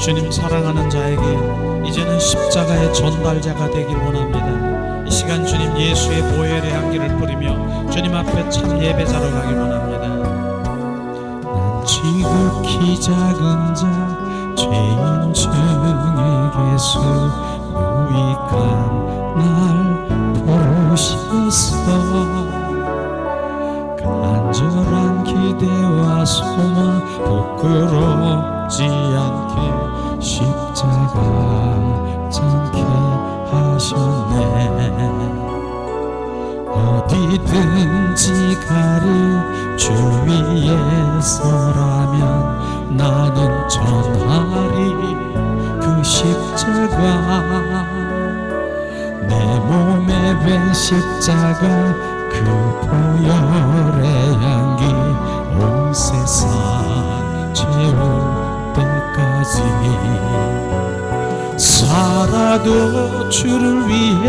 주님 사랑하는 자에게 이제는 십자가의 전달자가 되길 원합니다. 이 시간 주님 예수의 보혈의 향기를 뿌리며 주님 앞에 참 예배자로 가길 원합니다. 난 지극히 작은 자 죄인 중에게서 무익한 날 부르셨어. 간절한 기대와 소망 부끄럽지 않게 십자가 장게 하셨네. 어디든지 가리 주 위에 서라면 나는 전하리 그 십자가. 내 몸에 밴 십자가 그 보혈의 향기 온 세상 채울 때까지. 살아도 주를 위해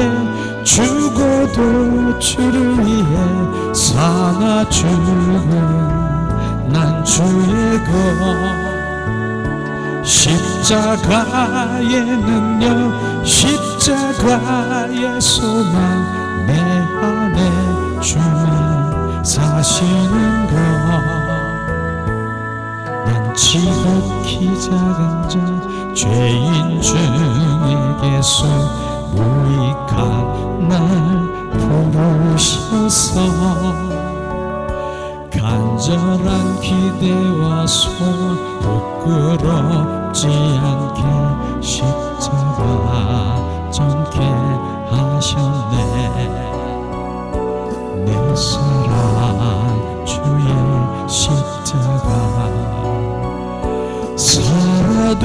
죽어도 주를 위해 사나 죽은 난 주의 것. 십자가의 능력 십자가의 소망 내 안에 주만 사시는 것. 난 지극히 작은 자 죄인 중에게서 무익한 날 부르셔서. 간절한 기대와 소망 부끄럽지 않게 십자가 전게 하셨네. 내 사랑 주의 십자가. 살아도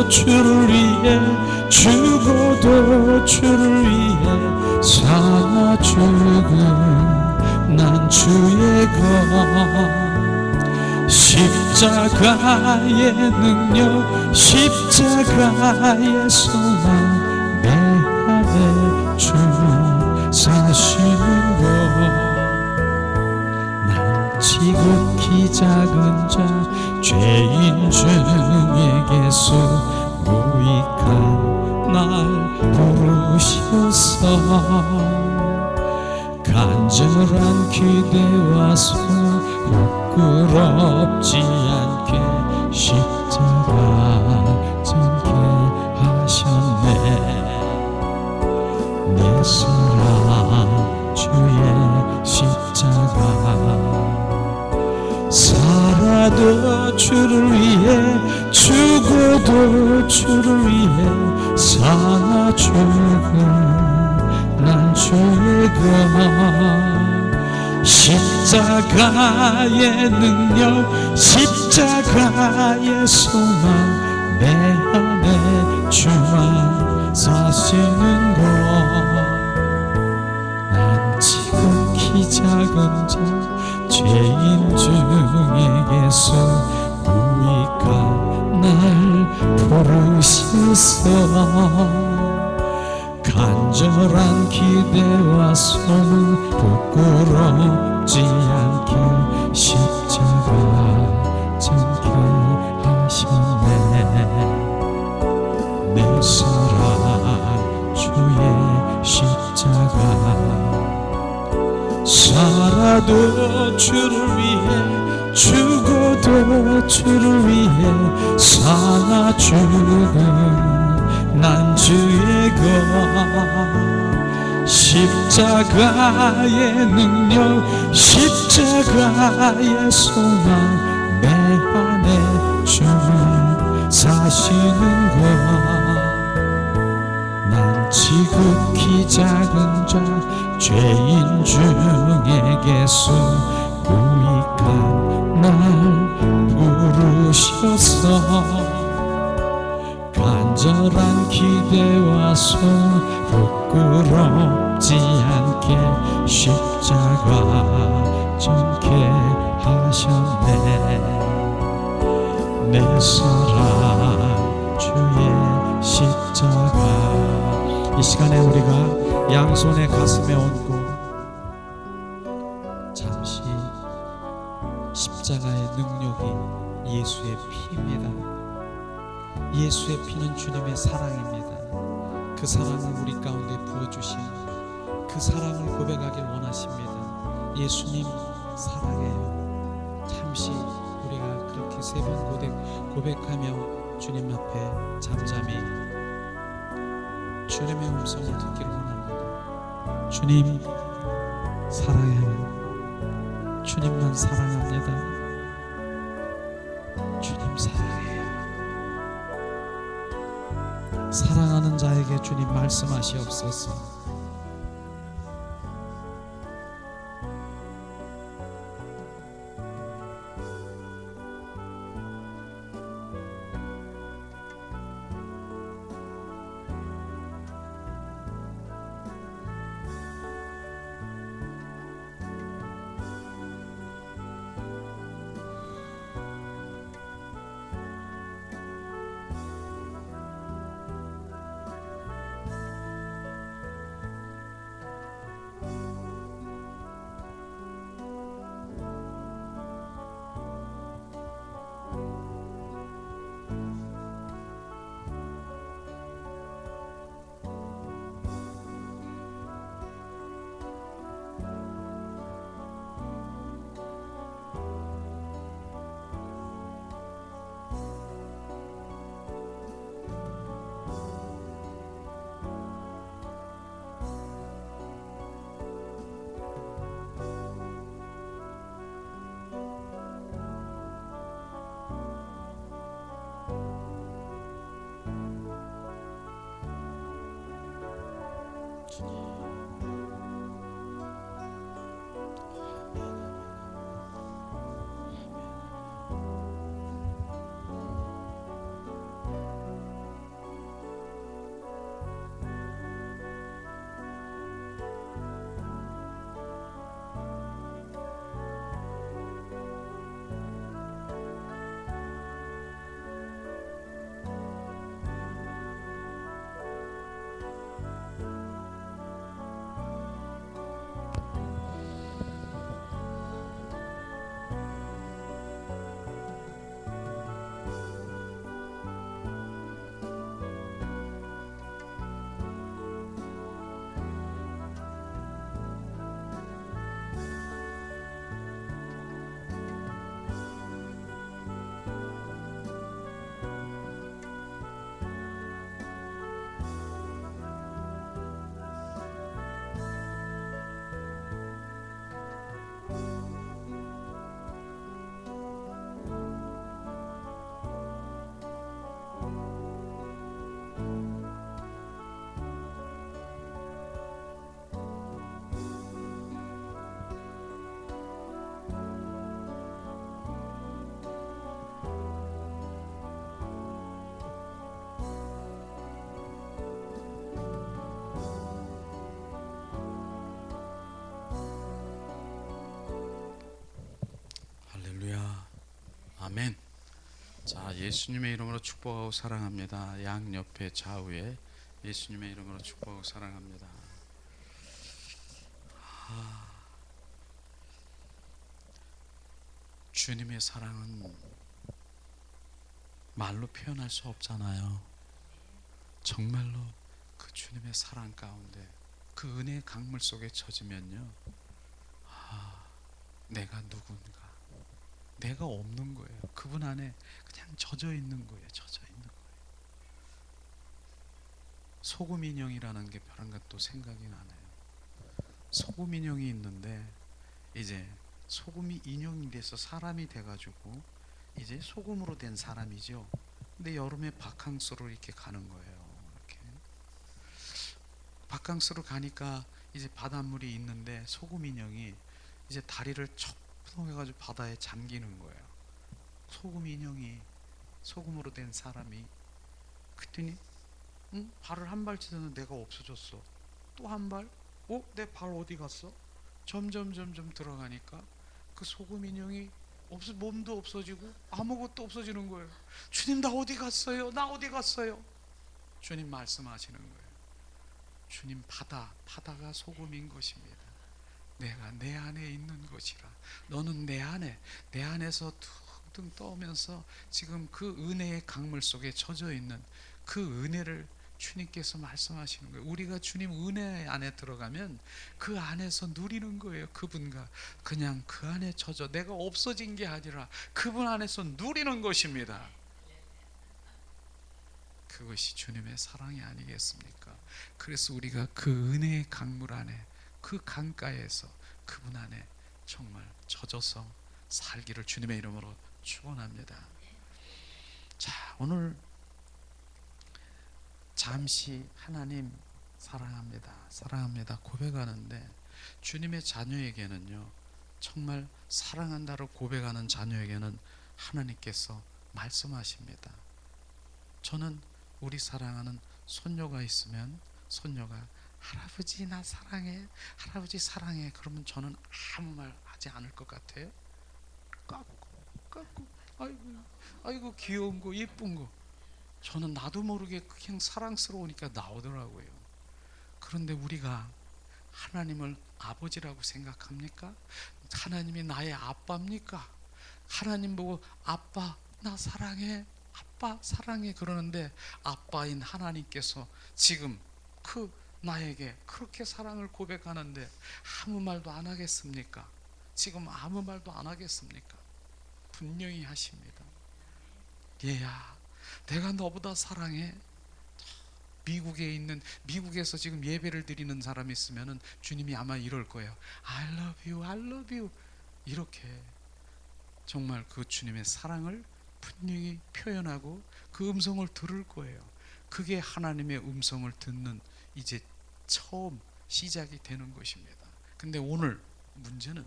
주를 위해 죽어도 주를 위해 사나 죽은 난 주의 것. 십자가의 능력 십자가의 소망 내 안에 주는 사시는 것. 난 지극히 작은 자 죄인 중에게서 무익한 날 부르셔서. 간절한 기대와 소망 부끄럽지 않게 십자가 전게 하셨네. 내 사랑 주의 십자가. 살아도 주를 위해 죽어도 주를 위해 사나 죽은 난 주의 것. 십자가의 능력 십자가의 소망 내 안에 주만 사시는 것. 난 지극히 작은 자 죄인 중에게서 무익한 날 부르셔서. 간절한 기대와 소망 부끄럽지 않게 십자가 전게 하셨네. 내 사랑 주의 십자가. 살아도 주를 위해 죽어도 주를 위해 사나 죽은 난 주의 것. 십자가의 능력 십자가의 소망 내 안에 주만 사시는 것. 난 지극히 작은 자 죄인 중에게서 무익한 날 부르셔서. 간절한 기대와 소망 부끄럽지 않게 십자가 전게 하셨네. 내 사랑 주의 십자가. 이 시간에 우리가 양손에 가슴에 얹고 잠시 십자가의 능력이 예수의 피입니다. 예수의 피는 주님의 사랑입니다. 그 사랑을 우리 가운데 부어주신 그 사랑을 고백하길 원하십니다. 예수님 사랑해요. 잠시 우리가 그렇게 세 번 고백하며 주님 앞에 잠잠히 주님의 음성을 듣기를 원합니다. 주님 사랑해요. 주님만 사랑합니다. 주님 사랑해요. 사랑하는 자에게 주님 말씀하시옵소서. 아멘. 자, 예수님의 이름으로 축복하고 사랑합니다. 양 옆에 좌우에 예수님의 이름으로 축복하고 사랑합니다. 주님의 사랑은 말로 표현할 수 없잖아요. 정말로 그 주님의 사랑 가운데 그 은혜의 강물 속에 젖으면요, 내가 누군가, 내가 없는 거예요. 그분 안에 그냥 젖어 있는 거예요. 젖어 있는 거예요. 소금 인형이라는 게 벼랑간 또 생각이 나네요. 소금 인형이 있는데 이제 소금이 인형이 돼서 사람이 돼가지고 이제 소금으로 된 사람이죠. 근데 여름에 바캉스로 이렇게 가는 거예요. 이렇게 바캉스로 가니까 이제 바닷물이 있는데 소금 인형이 이제 다리를 척 해가지고 바다에 잠기는 거예요. 소금 인형이, 소금으로 된 사람이. 그랬더니 발을 한 발치더니 내가 없어졌어. 또 한 발, 내 발 어디 갔어? 점점 들어가니까 그 소금 인형이 몸도 없어지고 아무것도 없어지는 거예요. 주님, 나 어디 갔어요? 나 어디 갔어요? 주님 말씀하시는 거예요. 주님, 바다가 소금인 것입니다. 내가 내 안에 있는 것이라. 너는 내 안에서 툭 붕붕 떠오면서 지금 그 은혜의 강물 속에 젖어 있는 그 은혜를 주님께서 말씀하시는 거예요. 우리가 주님 은혜 안에 들어가면 그 안에서 누리는 거예요. 그분과 그냥 그 안에 젖어 내가 없어진 게 아니라 그분 안에서 누리는 것입니다. 그것이 주님의 사랑이 아니겠습니까? 그래서 우리가 그 은혜의 강물 안에 그 강가에서 그분 안에 정말 젖어서 살기를 주님의 이름으로 축원합니다. 자, 오늘 잠시 하나님 사랑합니다, 사랑합니다 고백하는데 주님의 자녀에게는요, 정말 사랑한다를 고백하는 자녀에게는 하나님께서 말씀하십니다. 저는 우리 사랑하는 손녀가 있으면 손녀가 할아버지 나 사랑해, 할아버지 사랑해 그러면 저는 아무 말 하지 않을 것 같아요. 까꾸 아이고 귀여운 거 예쁜 거 저는 나도 모르게 그냥 사랑스러우니까 나오더라고요. 그런데 우리가 하나님을 아버지라고 생각합니까? 하나님이 나의 아빠입니까? 하나님 보고 아빠 나 사랑해, 아빠 사랑해 그러는데 아빠인 하나님께서 지금 그 나에게 그렇게 사랑을 고백하는데 아무 말도 안 하겠습니까? 지금 아무 말도 안 하겠습니까? 분명히 하십니다. 얘야 내가 너보다 사랑해. 미국에서 지금 예배를 드리는 사람이 있으면은 주님이 아마 이럴 거예요. I love you, I love you. 이렇게 정말 그 주님의 사랑을 분명히 표현하고 그 음성을 들을 거예요. 그게 하나님의 음성을 듣는 이제 처음 시작이 되는 것입니다. 근데 오늘 문제는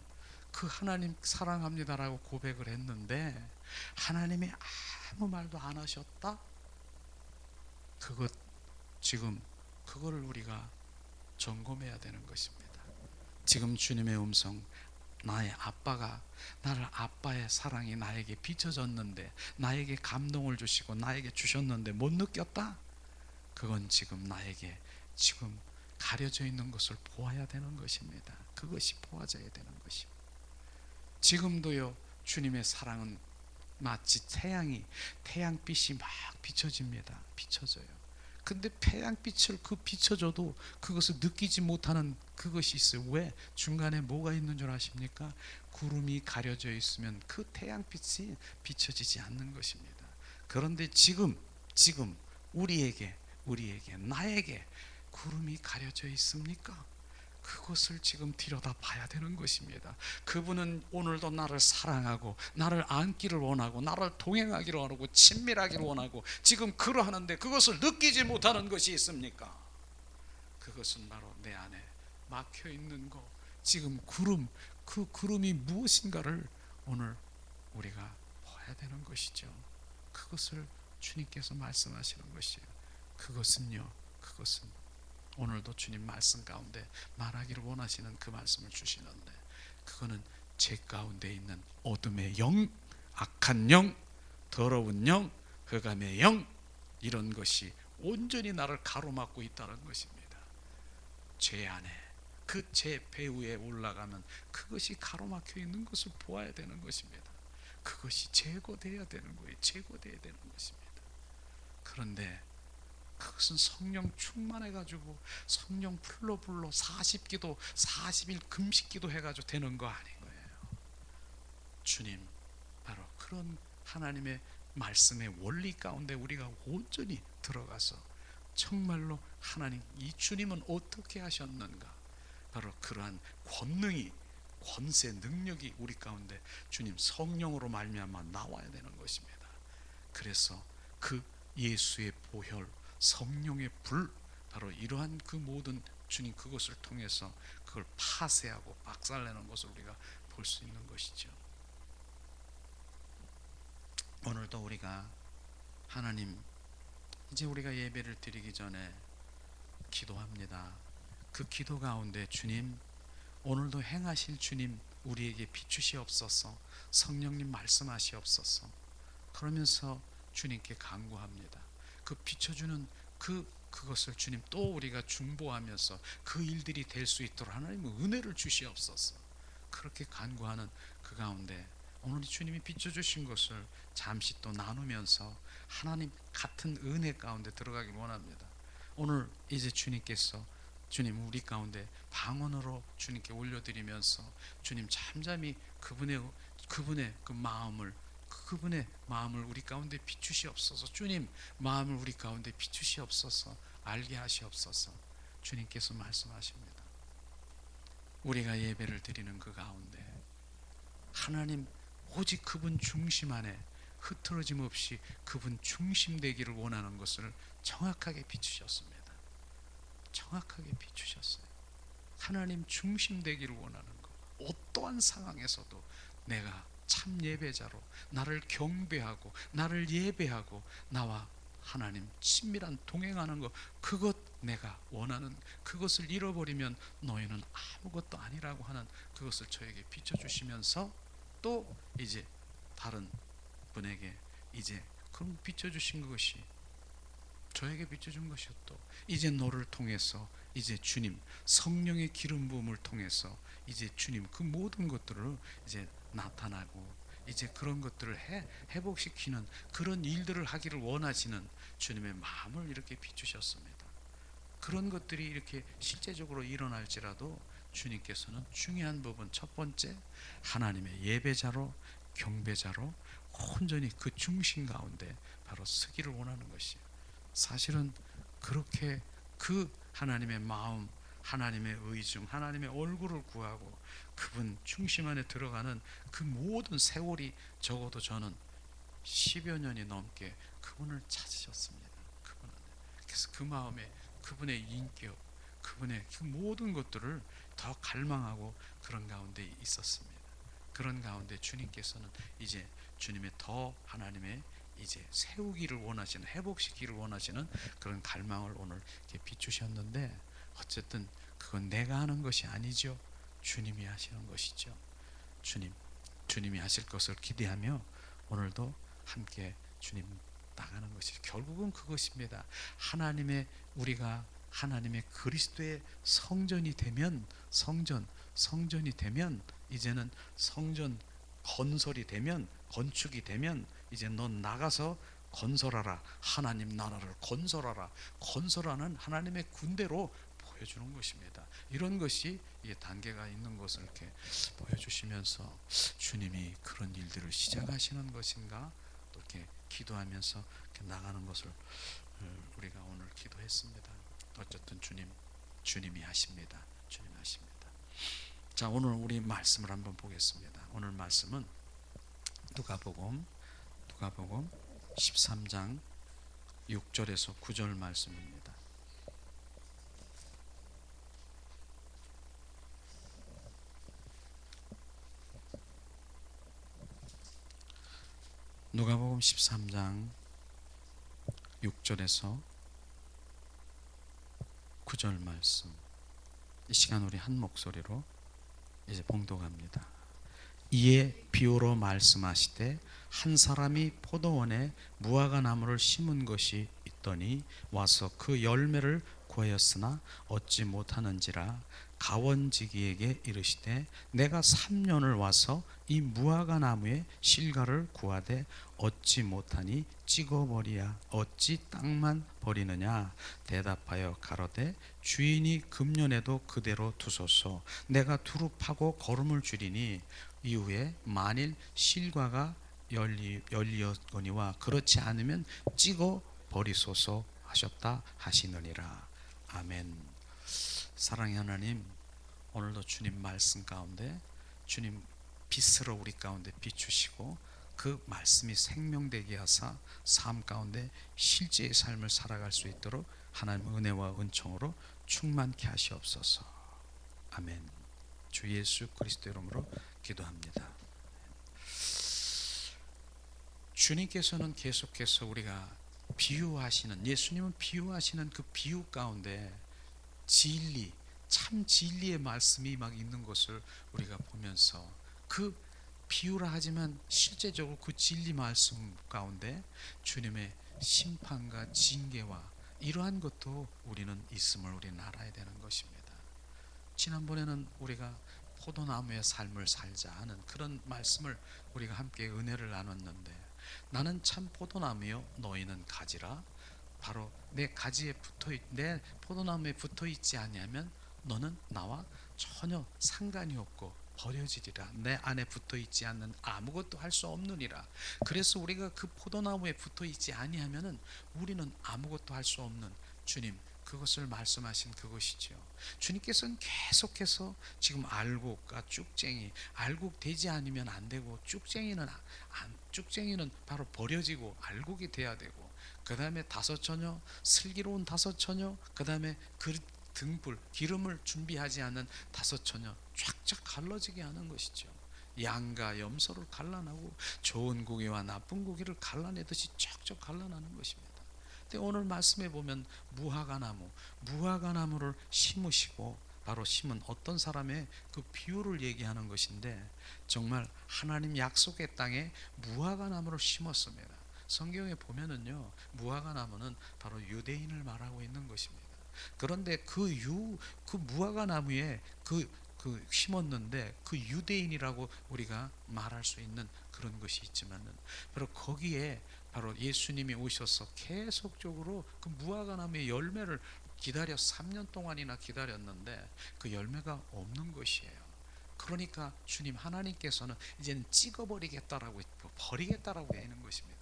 그 하나님 사랑합니다라고 고백을 했는데 하나님이 아무 말도 안 하셨다? 지금 그거를 우리가 점검해야 되는 것입니다. 지금 주님의 음성, 나의 아빠가 나를 아빠의 사랑이 나에게 비춰졌는데 나에게 감동을 주시고 나에게 주셨는데 못 느꼈다? 그건 지금 나에게 지금 가려져 있는 것을 보아야 되는 것입니다. 그것이 보아져야 되는 것입니다. 지금도요 주님의 사랑은 마치 태양빛이 막 비춰집니다. 비춰져요. 근데 태양빛을 비춰줘도 그것을 느끼지 못하는 그것이 있어요. 왜? 중간에 뭐가 있는 줄 아십니까? 구름이 가려져 있으면 그 태양빛이 비춰지지 않는 것입니다. 그런데 지금 우리에게 나에게 구름이 가려져 있습니까? 그것을 지금 들여다봐야 되는 것입니다. 그분은 오늘도 나를 사랑하고 나를 안기를 원하고 나를 동행하기를 원하고 친밀하기를 원하고 지금 그러하는데 그것을 느끼지 못하는 것이 있습니까? 그것은 바로 내 안에 막혀 있는 것, 지금 그 구름이 무엇인가를 오늘 우리가 봐야 되는 것이죠. 그것을 주님께서 말씀하시는 것이에요. 그것은 오늘도 주님 말씀 가운데 말하기를 원하시는 그 말씀을 주시는데 그거는 제 가운데 있는 어둠의 영, 악한 영, 더러운 영, 흑암의 영, 이런 것이 온전히 나를 가로막고 있다는 것입니다. 죄 안에 그 죄 배후에 올라가면 그것이 가로막혀 있는 것을 보아야 되는 것입니다. 그것이 제거돼야 되는 거예요. 제거돼야 되는 것입니다. 그런데 그것은 성령 충만해가지고 성령 불러 40기도 40일 금식기도 해가지고 되는 거 아닌 거예요. 주님 바로 그런 하나님의 말씀의 원리 가운데 우리가 온전히 들어가서 정말로 하나님 이 주님은 어떻게 하셨는가, 바로 그러한 권능이 권세 능력이 우리 가운데 주님 성령으로 말미암아 나와야 되는 것입니다. 그래서 그 예수의 보혈 성령의 불, 바로 이러한 그 모든 주님 그것을 통해서 그걸 파쇄하고 박살내는 것을 우리가 볼 수 있는 것이죠. 오늘도 우리가 하나님 이제 우리가 예배를 드리기 전에 기도합니다. 그 기도 가운데 주님 오늘도 행하실 주님 우리에게 비추시옵소서, 성령님 말씀하시옵소서 그러면서 주님께 간구합니다. 그 비춰주는 그것을 주님 또 우리가 중보하면서 그 일들이 될 수 있도록 하나님은 은혜를 주시옵소서. 그렇게 간구하는 그 가운데 오늘 주님이 비춰주신 것을 잠시 또 나누면서 하나님 같은 은혜 가운데 들어가길 원합니다. 오늘 이제 주님 우리 가운데 방언으로 주님께 올려드리면서 주님 잠잠히 그분의 그 그분의 마음을 우리 가운데 비추시옵소서. 주님 마음을 우리 가운데 비추시옵소서. 알게 하시옵소서. 주님께서 말씀하십니다. 우리가 예배를 드리는 그 가운데 하나님 오직 그분 중심 안에 흐트러짐 없이 그분 중심 되기를 원하는 것을 정확하게 비추셨습니다. 정확하게 비추셨어요. 하나님 중심 되기를 원하는 것. 어떠한 상황에서도 내가 참 예배자로 나를 경배하고 나를 예배하고 나와 하나님 친밀한 동행하는 것, 그것 내가 원하는 그것을 잃어버리면 너희는 아무것도 아니라고 하는 그것을 저에게 비춰주시면서 또 이제 다른 분에게 이제 그럼 비춰주신 것이 저에게 비춰준 것이 또 이제 너를 통해서 이제 주님 성령의 기름 부음을 통해서 이제 주님 그 모든 것들을 이제 나타나고 이제 그런 것들을 회복시키는 그런 일들을 하기를 원하시는 주님의 마음을 이렇게 비추셨습니다. 그런 것들이 이렇게 실제적으로 일어날지라도 주님께서는 중요한 부분, 첫 번째 하나님의 예배자로 경배자로 온전히 그 중심 가운데 바로 서기를 원하는 것이에요. 사실은 그렇게 그 하나님의 마음, 하나님의 의중, 하나님의 얼굴을 구하고 그분 중심 안에 들어가는 그 모든 세월이 적어도 저는 10여 년이 넘게 그분을 찾으셨습니다. 그래서 그 마음에 그분의 인격, 그분의 그 모든 것들을 더 갈망하고 그런 가운데 있었습니다. 그런 가운데 주님께서는 이제 주님의 더 하나님의 이제 세우기를 원하시는, 회복시키기를 원하시는 그런 갈망을 오늘 이렇게 비추셨는데, 어쨌든 그건 내가 하는 것이 아니죠. 주님이 하시는 것이죠. 주님이 하실 것을 기대하며 오늘도 함께 주님 나가는 것이 결국은 그것입니다. 우리가 하나님의 그리스도의 성전이 되면 성전이 되면 이제는 성전 건설이 되면 건축이 되면 이제 넌 나가서 건설하라. 하나님 나라를 건설하는 하나님의 군대로 보여주는 것입니다. 이런 것이 단계가 있는 것을 이렇게 보여주시면서 주님이 그런 일들을 시작하시는 것인가 또 이렇게 기도하면서 이렇게 나가는 것을 우리가 오늘 기도했습니다. 어쨌든 주님이 하십니다. 주님이 하십니다. 자, 오늘 우리 말씀을 한번 보겠습니다. 오늘 말씀은 누가복음 13장 6절에서 9절 말씀입니다. 누가복음 13장 6절에서 9절 말씀. 이 시간 우리 한 목소리로 이제 봉독합니다. 이에 비유로 말씀하시되 한 사람이 포도원에 무화과 나무를 심은 것이 있더니 와서 그 열매를 구하였으나 얻지 못하는지라 가원지기에게 이르시되 내가 3년을 와서 이 무화과 나무의 실과를 구하되 얻지 못하니 찍어버리야 어찌 땅만 버리느냐. 대답하여 가로되 주인이 금년에도 그대로 두소서. 내가 두루 파고 거름을 주리니 이후에 만일 실과가 열리었거니와 그렇지 않으면 찍어 버리소서 하셨다 하시느니라. 아멘. 사랑의 하나님, 오늘도 주님 말씀 가운데 주님 빛으로 우리 가운데 비추시고 그 말씀이 생명되게 하사 삶 가운데 실제의 삶을 살아갈 수 있도록 하나님의 은혜와 은총으로 충만케 하시옵소서. 아멘. 주 예수 그리스도 이름으로 기도합니다. 주님께서는 계속해서 우리가 비유하시는, 예수님은 비유하시는 그 비유 가운데 진리, 참 진리의 말씀이 막 있는 것을 우리가 보면서 그 비유라 하지만 실제적으로 그 진리 말씀 가운데 주님의 심판과 징계와 이러한 것도 우리는 있음을 우리는 알아야 되는 것입니다. 지난번에는 우리가 포도나무의 삶을 살자 하는 그런 말씀을 우리가 함께 은혜를 나눴는데, 나는 참 포도나무요 너희는 가지라. 바로 내 가지에 내 포도나무에 붙어 있지 아니하면 너는 나와 전혀 상관이 없고 버려지리라. 내 안에 붙어 있지 않는 아무것도 할 수 없느니라. 그래서 우리가 그 포도나무에 붙어 있지 아니하면은 우리는 아무것도 할 수 없는, 주님 그것을 말씀하신 그것이죠. 주님께서는 계속해서 지금 알곡과 쭉쟁이, 알곡 되지 않으면 안 되고, 쭉쟁이는 바로 버려지고 알곡이 돼야 되고, 그 다음에 다섯 처녀, 슬기로운 다섯 처녀, 그 다음에 그 등불, 기름을 준비하지 않은 다섯 처녀 쫙쫙 갈라지게 하는 것이죠. 양과 염소를 갈라내고 좋은 고기와 나쁜 고기를 갈라내듯이 쫙쫙 갈라내는 것입니다. 근데 오늘 말씀에 보면 무화과나무를 심으시고, 바로 심은 어떤 사람의 그 비유를 얘기하는 것인데, 정말 하나님 약속의 땅에 무화과나무를 심었습니다. 성경에 보면은요, 무화과나무는 바로 유대인을 말하고 있는 것입니다. 그런데 그 무화과나무에 심었는데 그 유대인이라고 우리가 말할 수 있는 그런 것이 있지만은, 바로 거기에 바로 예수님이 오셔서 계속적으로 그 무화과나무의 열매를 3년 동안이나 기다렸는데 그 열매가 없는 것이에요. 그러니까 주님 하나님께서는 이제는 찍어버리겠다라고 버리겠다라고 하는 것입니다.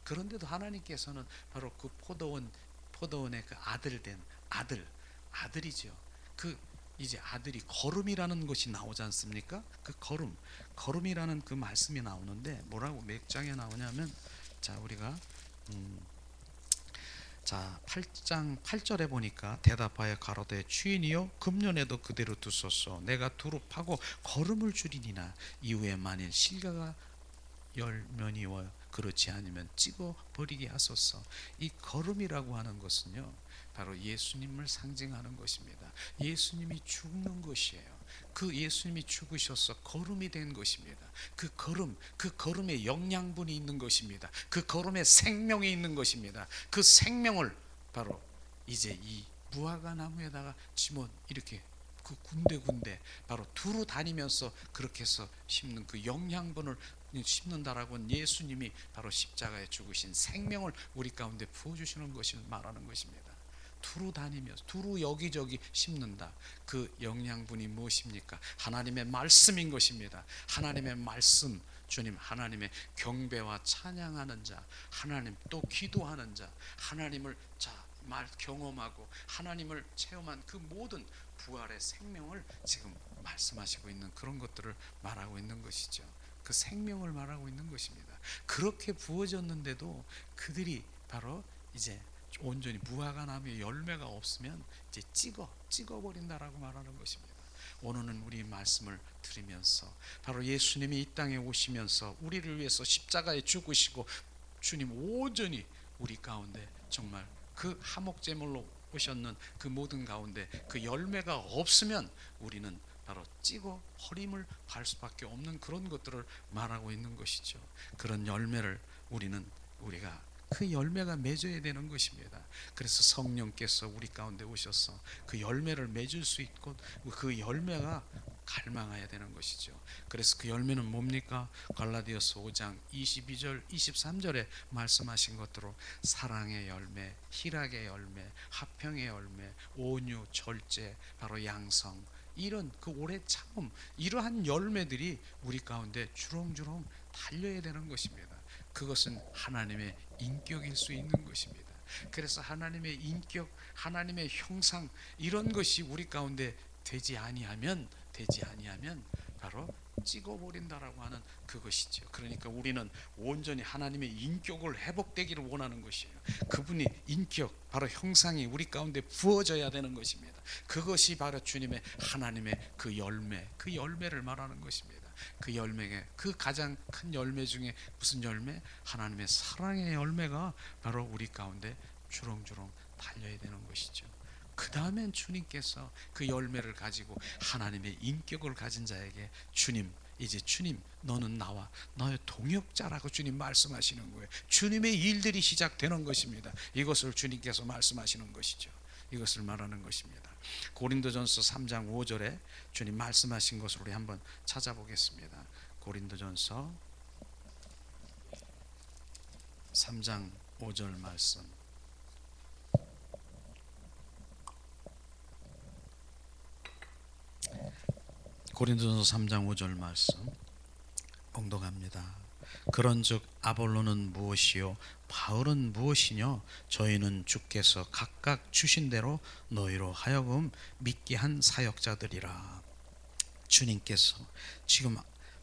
그런데도 하나님께서는 바로 그 포도원의 그 아들이죠. 그 이제 아들이 거름이라는 것이 나오지 않습니까? 그 거름이라는 그 말씀이 나오는데, 뭐라고 몇 장에 나오냐면, 자 우리가 8장 8절에 보니까 대답하여 가로되 주인이여 금년에도 그대로 두소서. 내가 두루 파고 거름을 줄이니나 이후에 만일 실과가 열면이워 그렇지 않으면 찍어 버리게 하소서. 이 거름이라고 하는 것은요, 바로 예수님을 상징하는 것입니다. 예수님이 죽는 것이에요. 그 예수님이 죽으셔서 거름이 된 것입니다. 그 거름에 영양분이 있는 것입니다. 그 거름에 생명이 있는 것입니다. 그 생명을 바로 이제 이 무화과나무에다가 이렇게 그 군데군데 바로 두루 다니면서 그렇게 해서 심는 그 영양분을 심는다라고는 예수님이 바로 십자가에 죽으신 생명을 우리 가운데 부어주시는 것을 말하는 것입니다. 두루 다니면서 두루 여기저기 심는다. 그 영양분이 무엇입니까? 하나님의 말씀인 것입니다. 하나님의 말씀, 주님 하나님의 경배와 찬양하는 자, 하나님 또 기도하는 자, 하나님을 경험하고 하나님을 체험한 그 모든 부활의 생명을 지금 말씀하시고 있는 그런 것들을 말하고 있는 것이죠. 그 생명을 말하고 있는 것입니다. 그렇게 부어졌는데도 그들이 바로 이제 온전히 무화과나무의 열매가 없으면 이제 찍어버린다라고 말하는 것입니다. 오늘은 우리 말씀을 들으면서 바로 예수님이 이 땅에 오시면서 우리를 위해서 십자가에 죽으시고, 주님 온전히 우리 가운데 정말 그 화목제물로 오셨는 그 모든 가운데 그 열매가 없으면 우리는 바로 찍어 버림을 갈 수밖에 없는 그런 것들을 말하고 있는 것이죠. 그런 열매를 우리가 그 열매가 맺어야 되는 것입니다. 그래서 성령께서 우리 가운데 오셔서 그 열매를 맺을 수 있고 그 열매가 갈망해야 되는 것이죠. 그래서 그 열매는 뭡니까? 갈라디아서 5장 22절 23절에 말씀하신 것대로 사랑의 열매, 희락의 열매, 화평의 열매, 온유, 절제, 바로 양성, 이런 그 오래 참음, 이러한 열매들이 우리 가운데 주렁주렁 달려야 되는 것입니다. 그것은 하나님의 인격일 수 있는 것입니다. 그래서 하나님의 인격, 하나님의 형상, 이런 것이 우리 가운데 되지 아니하면 바로 찍어버린다라고 하는 그것이죠. 그러니까 우리는 온전히 하나님의 인격을 회복되기를 원하는 것이에요. 그분이 인격, 바로 형상이 우리 가운데 부어져야 되는 것입니다. 그것이 바로 주님의 하나님의 그 열매를 말하는 것입니다. 그 열매가 그 가장 큰 열매 중에 무슨 열매? 하나님의 사랑의 열매가 바로 우리 가운데 주렁주렁 달려야 되는 것이죠. 그 다음엔 주님께서 그 열매를 가지고 하나님의 인격을 가진 자에게 주님 너는 나와 너의 동역자라고 주님 말씀하시는 거예요. 주님의 일들이 시작되는 것입니다. 이것을 주님께서 말씀하시는 것이죠. 이것을 말하는 것입니다. 고린도전서 3장 5절에 주님 말씀하신 것을 우리 한번 찾아보겠습니다. 고린도전서 3장 5절 말씀. 고린도전서 3장 5절 말씀 봉독합니다. 그런즉 아볼로는 무엇이요 바울은 무엇이뇨? 저희는 주께서 각각 주신 대로 너희로 하여금 믿게 한 사역자들이라. 주님께서 지금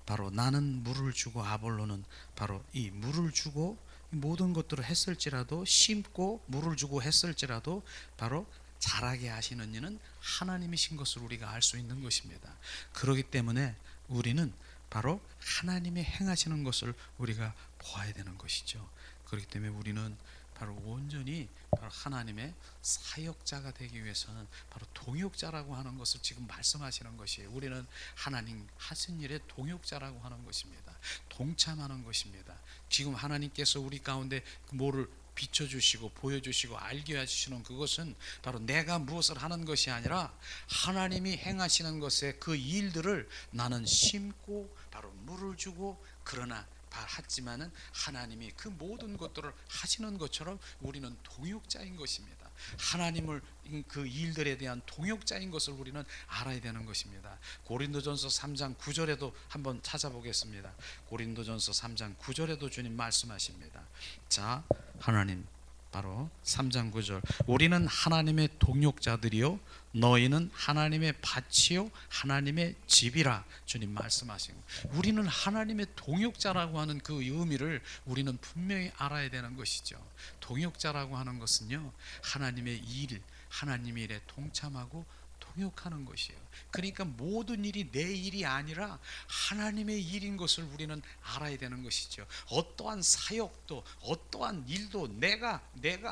바로 나는 물을 주고 아볼로는 바로 이 물을 주고 모든 것들을 했을지라도, 심고 물을 주고 했을지라도 바로 자라게 하시는 이는 하나님이신 것을 우리가 알 수 있는 것입니다. 그렇기 때문에 우리는 바로 하나님이 행하시는 것을 우리가 보아야 되는 것이죠. 그렇기 때문에 우리는 바로 온전히 바로 하나님의 사역자가 되기 위해서는 바로 동역자라고 하는 것을 지금 말씀하시는 것이에요. 우리는 하나님 하신 일의 동역자라고 하는 것입니다. 동참하는 것입니다. 지금 하나님께서 우리 가운데 뭐를 비춰주시고 보여주시고 알게 해주시는 그것은 바로 내가 무엇을 하는 것이 아니라 하나님이 행하시는 것에 그 일들을 나는 심고 바로 물을 주고, 그러나 하지만은 하나님이 그 모든 것들을 하시는 것처럼 우리는 동역자인 것입니다. 하나님을 그 일들에 대한 동역자인 것을 우리는 알아야 되는 것입니다. 고린도전서 3장 9절에도 한번 찾아보겠습니다. 고린도전서 3장 9절에도 주님 말씀하십니다. 자, 하나님 바로 3장 9절 우리는 하나님의 동역자들이요 너희는 하나님의 밭이요 하나님의 집이라 주님 말씀하시고, 우리는 하나님의 동역자라고 하는 그 의미를 우리는 분명히 알아야 되는 것이죠. 동역자라고 하는 것은요 하나님의 일, 하나님의 일에 동참하고 동역하는 것이에요. 그러니까 모든 일이 내 일이 아니라 하나님의 일인 것을 우리는 알아야 되는 것이죠. 어떠한 사역도 어떠한 일도 내가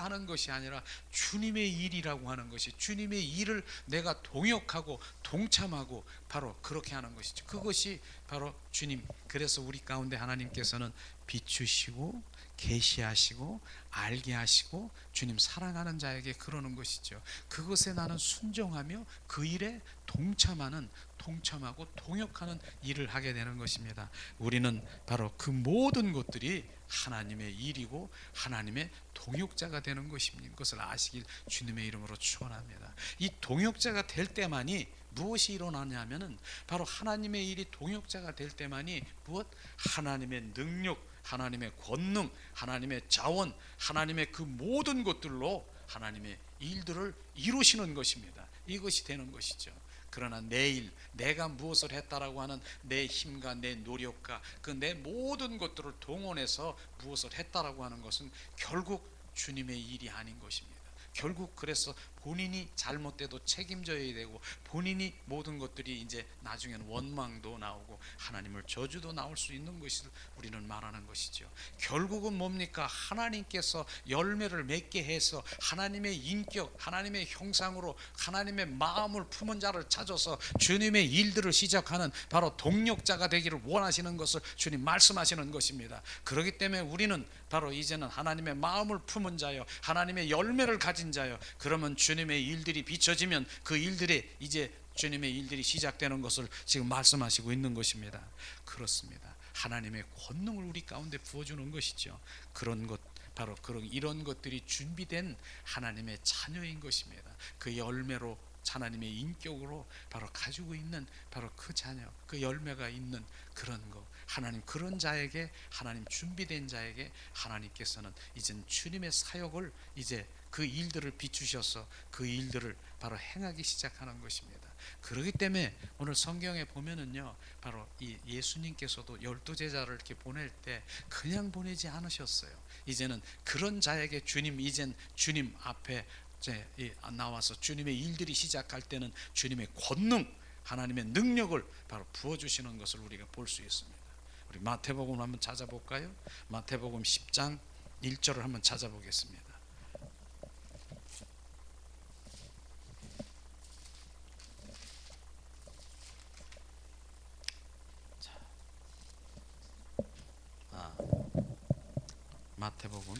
하는 것이 아니라 주님의 일이라고 하는 것이, 주님의 일을 내가 동역하고 동참하고 바로 그렇게 하는 것이죠. 그것이 바로 주님, 그래서 우리 가운데 하나님께서는 비추시고 계시하시고 알게 하시고 주님 사랑하는 자에게 그러는 것이죠. 그것에 나는 순종하며 그 일에 동참하고 동역하는 일을 하게 되는 것입니다. 우리는 바로 그 모든 것들이 하나님의 일이고 하나님의 동역자가 되는 것을 아시길 주님의 이름으로 축원합니다. 이 동역자가 될 때만이 무엇이 일어나냐면은 바로 하나님의 일이 동역자가 될 때만이 무엇? 하나님의 능력, 하나님의 권능, 하나님의 자원, 하나님의 그 모든 것들로 하나님의 일들을 이루시는 것입니다. 이것이 되는 것이죠. 그러나 내일 내가 무엇을 했다라고 하는 내 힘과 내 노력과 그 내 모든 것들을 동원해서 무엇을 했다라고 하는 것은 결국 주님의 일이 아닌 것입니다. 결국 그래서 본인이 잘못돼도 책임져야 되고, 본인이 모든 것들이 이제 나중에는 원망도 나오고 하나님을 저주도 나올 수 있는 것을 우리는 말하는 것이죠. 결국은 뭡니까? 하나님께서 열매를 맺게 해서 하나님의 인격, 하나님의 형상으로 하나님의 마음을 품은 자를 찾아서 주님의 일들을 시작하는 바로 동력자가 되기를 원하시는 것을 주님 말씀하시는 것입니다. 그렇기 때문에 우리는 바로 이제는 하나님의 마음을 품은 자요, 하나님의 열매를 가진 자요, 그러면 주님의 일들이 비춰지면 그 일들이 이제 주님의 일들이 시작되는 것을 지금 말씀하시고 있는 것입니다. 그렇습니다. 하나님의 권능을 우리 가운데 부어주는 것이죠. 그런 것, 바로 이런 것들이 준비된 하나님의 자녀인 것입니다. 그 열매로 하나님의 인격으로 바로 가지고 있는 바로 그 자녀, 그 열매가 있는 그런 것, 하나님 그런 자에게, 하나님 준비된 자에게 하나님께서는 이젠 주님의 사역을 이제 그 일들을 비추셔서 그 일들을 바로 행하기 시작하는 것입니다. 그렇기 때문에 오늘 성경에 보면은요, 바로 이 예수님께서도 12제자를 이렇게 보낼 때 그냥 보내지 않으셨어요. 이제는 그런 자에게 이젠 주님 앞에 이제 나와서 주님의 일들이 시작할 때는 주님의 권능, 하나님의 능력을 바로 부어주시는 것을 우리가 볼 수 있습니다. 우리 마태복음 한번 찾아볼까요? 마태복음 10장 1절을 한번 찾아보겠습니다. 마태복음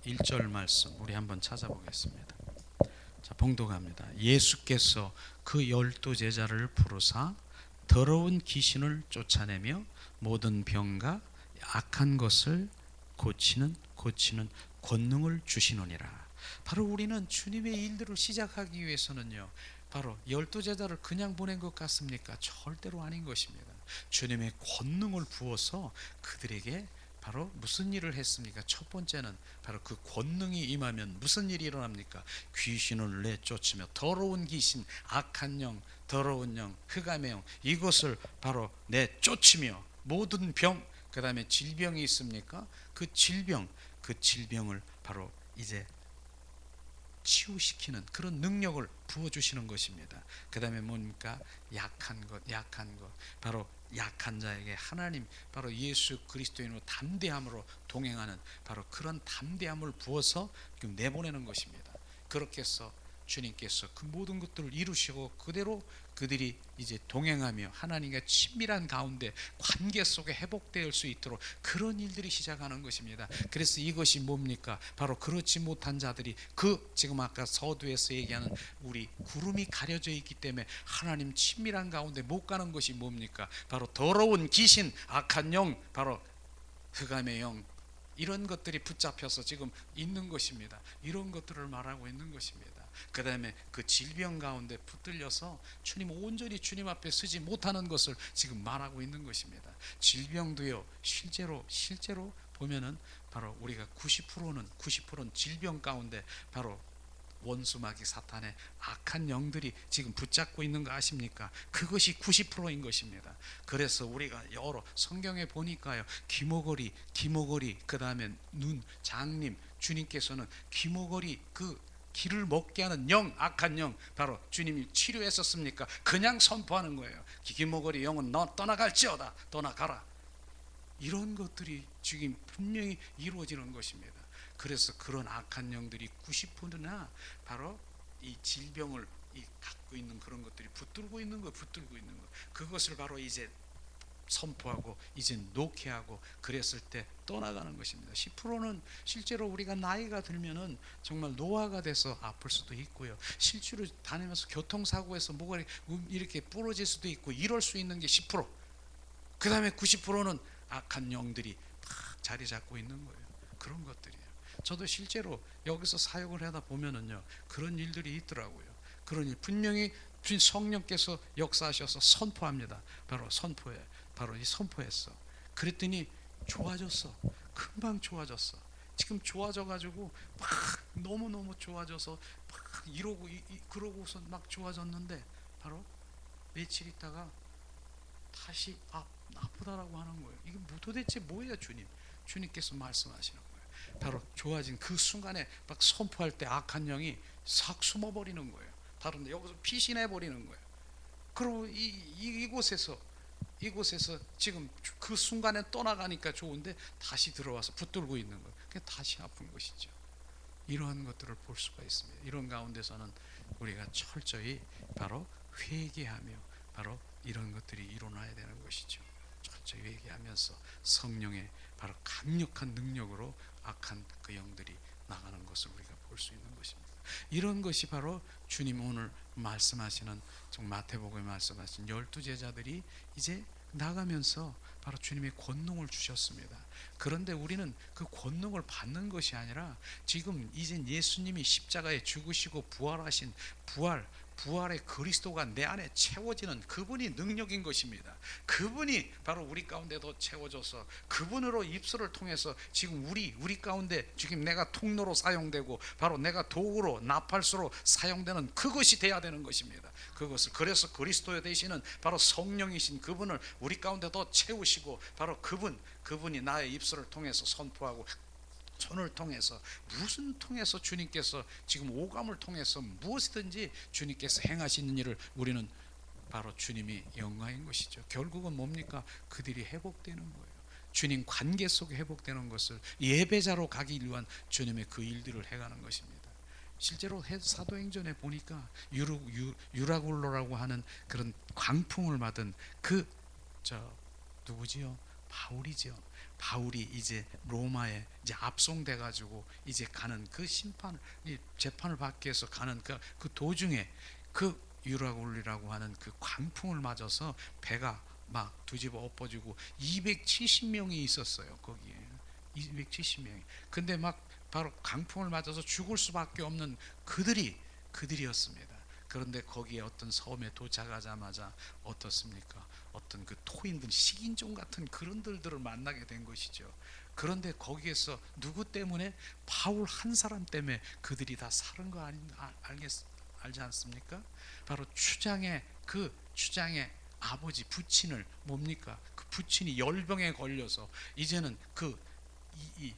1절 말씀 우리 한번 찾아보겠습니다. 자, 봉독합니다. 예수께서 그 12제자를 부르사 더러운 귀신을 쫓아내며 모든 병과 악한 것을 고치는 권능을 주시느니라. 바로 우리는 주님의 일들을 시작하기 위해서는요, 바로 12제자를 그냥 보낸 것 같습니까? 절대로 아닌 것입니다. 주님의 권능을 부어서 그들에게 바로 무슨 일을 했습니까? 첫 번째는 바로 그 권능이 임하면 무슨 일이 일어납니까? 귀신을 내쫓으며 더러운 귀신, 악한 영, 더러운 영, 흑암의 영, 이것을 바로 내쫓으며 모든 병, 그 다음에 질병이 있습니까? 그 질병을 바로 이제 치유시키는 그런 능력을 부어주시는 것입니다. 그 다음에 뭡니까? 약한 것, 바로 약한 자에게 하나님, 바로 예수 그리스도인으로 담대함으로 동행하는 바로 그런 담대함을 부어서 내보내는 것입니다. 그렇게 해서 주님께서 그 모든 것들을 이루시고 그대로 그들이 이제 동행하며 하나님과 친밀한 가운데 관계 속에 회복될 수 있도록 그런 일들이 시작하는 것입니다. 그래서 이것이 뭡니까? 바로 그렇지 못한 자들이 지금 아까 서두에서 얘기하는 우리 구름이 가려져 있기 때문에 하나님 친밀한 가운데 못 가는 것이 뭡니까? 바로 더러운 귀신, 악한 영, 바로 흑암의 영, 이런 것들이 붙잡혀서 지금 있는 것입니다. 이런 것들을 말하고 있는 것입니다. 그 다음에 그 질병 가운데 붙들려서 주님 온전히 주님 앞에 서지 못하는 것을 지금 말하고 있는 것입니다. 질병도요, 실제로 보면은 바로 우리가 90%는 질병 가운데 바로 원수 마귀 사탄의 악한 영들이 지금 붙잡고 있는 거 아십니까? 그것이 90%인 것입니다. 그래서 우리가 여러 성경에 보니까요, 귀머거리, 그 다음에 눈, 장님, 주님께서는 귀머거리 그 길을 먹게 하는 영, 악한 영, 바로 주님이 치료했었습니까? 그냥 선포하는 거예요. 귀머거리 영은 너 떠나갈지어다, 떠나가라. 이런 것들이 지금 분명히 이루어지는 것입니다. 그래서 그런 악한 영들이 90%나 바로 이 질병을 갖고 있는 그런 것들이 붙들고 있는 거. 그것을 바로 이제 선포하고 이제 녹회하고 그랬을 때 떠나가는 것입니다. 10%는 실제로 우리가 나이가 들면은 정말 노화가 돼서 아플 수도 있고요. 실제로 다니면서 교통사고에서 뭐가 이렇게 부러질 수도 있고 이럴 수 있는 게 10%. 그 다음에 90%는 악한 영들이 막 자리 잡고 있는 거예요. 그런 것들이에요. 저도 실제로 여기서 사역을 하다 보면은요, 그런 일들이 있더라고요. 그런 일 분명히 성령께서 역사하셔서 선포합니다. 바로 선포했어. 그랬더니 좋아졌어. 금방 좋아졌어. 지금 좋아져가지고 막 너무너무 좋아져서 막 이러고 그러고서 막 좋아졌는데 바로 며칠 있다가 다시 아프다라고 하는 거예요. 이게 도대체 뭐예요? 주님께서 말씀하시는 거예요. 바로 좋아진 그 순간에 막 선포할 때 악한 영이 싹 숨어버리는 거예요. 다른데 여기서 피신해버리는 거예요. 그리고 이곳에서 지금 그 순간에 떠나가니까 좋은데 다시 들어와서 붙들고 있는 거예요. 그게 다시 아픈 것이죠. 이러한 것들을 볼 수가 있습니다. 이런 가운데서는 우리가 철저히 바로 회개하며 바로 이런 것들이 일어나야 되는 것이죠. 철저히 회개하면서 성령의 바로 강력한 능력으로 악한 그 영들이 나가는 것을 우리가 볼 수 있는 것입니다. 이런 것이 바로 주님 오늘 말씀하시는 마태복음에 말씀하신 12제자들이 이제 나가면서 바로 주님의 권능을 주셨습니다. 그런데 우리는 그 권능을 받는 것이 아니라 지금 이제 예수님이 십자가에 죽으시고 부활하신 부활의 그리스도가 내 안에 채워지는 그분이 능력인 것입니다. 그분이 바로 우리 가운데도 채워져서 그분으로 입술을 통해서 지금 우리 가운데 지금 내가 통로로 사용되고 바로 내가 도구로 나팔수로 사용되는 그것이 돼야 되는 것입니다. 그래서 그리스도 되시는 바로 성령이신 그분을 우리 가운데 더 채우시고 바로 그분이 나의 입술을 통해서 선포하고 손을 통해서 무슨 통해서 주님께서 지금 오감을 통해서 무엇이든지 주님께서 행하시는 일을 우리는 바로 주님이 영광인 것이죠. 결국은 뭡니까? 그들이 회복되는 거예요. 주님 관계 속에 회복되는 것을 예배자로 가기 위한 주님의 그 일들을 해가는 것입니다. 실제로 사도행전에 보니까 유라굴로라고 하는 그런 광풍을 받은 누구지요? 바울이죠. 바울이 이제 로마에 이제 압송돼 가지고 이제 가는 그 심판을, 이 재판을 받기 위해서 가는 그 도중에 그 유라굴리라고 하는 그 광풍을 맞아서 배가 막 뒤집어 엎어지고 270명이 있었어요. 거기에 270명이. 근데 막 바로 강풍을 맞아서 죽을 수밖에 없는 그들이었습니다. 그런데 거기에 어떤 섬에 도착하자마자 어떻습니까? 어떤 그 토인들, 식인종 같은 그런들을 만나게 된 것이죠. 그런데 거기에서 누구 때문에? 바울 한 사람 때문에 그들이 다 사는 거 알지 않습니까? 바로 추장의 아버지 부친을 뭡니까? 그 부친이 열병에 걸려서 이제는 이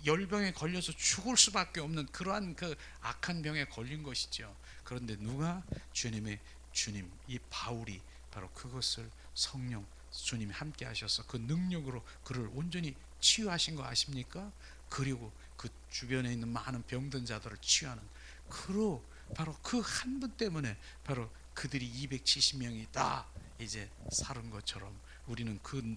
열병에 걸려서 죽을 수밖에 없는 그러한 그 악한 병에 걸린 것이죠. 그런데 누가? 주님 이 바울이 바로 그것을 성령 주님이 함께 하셔서 그 능력으로 그를 온전히 치유하신 거 아십니까? 그리고 그 주변에 있는 많은 병든 자들을 치유하는 바로 그 한 분 때문에 바로 그들이 270명이 다 이제 살은 것처럼 우리는 그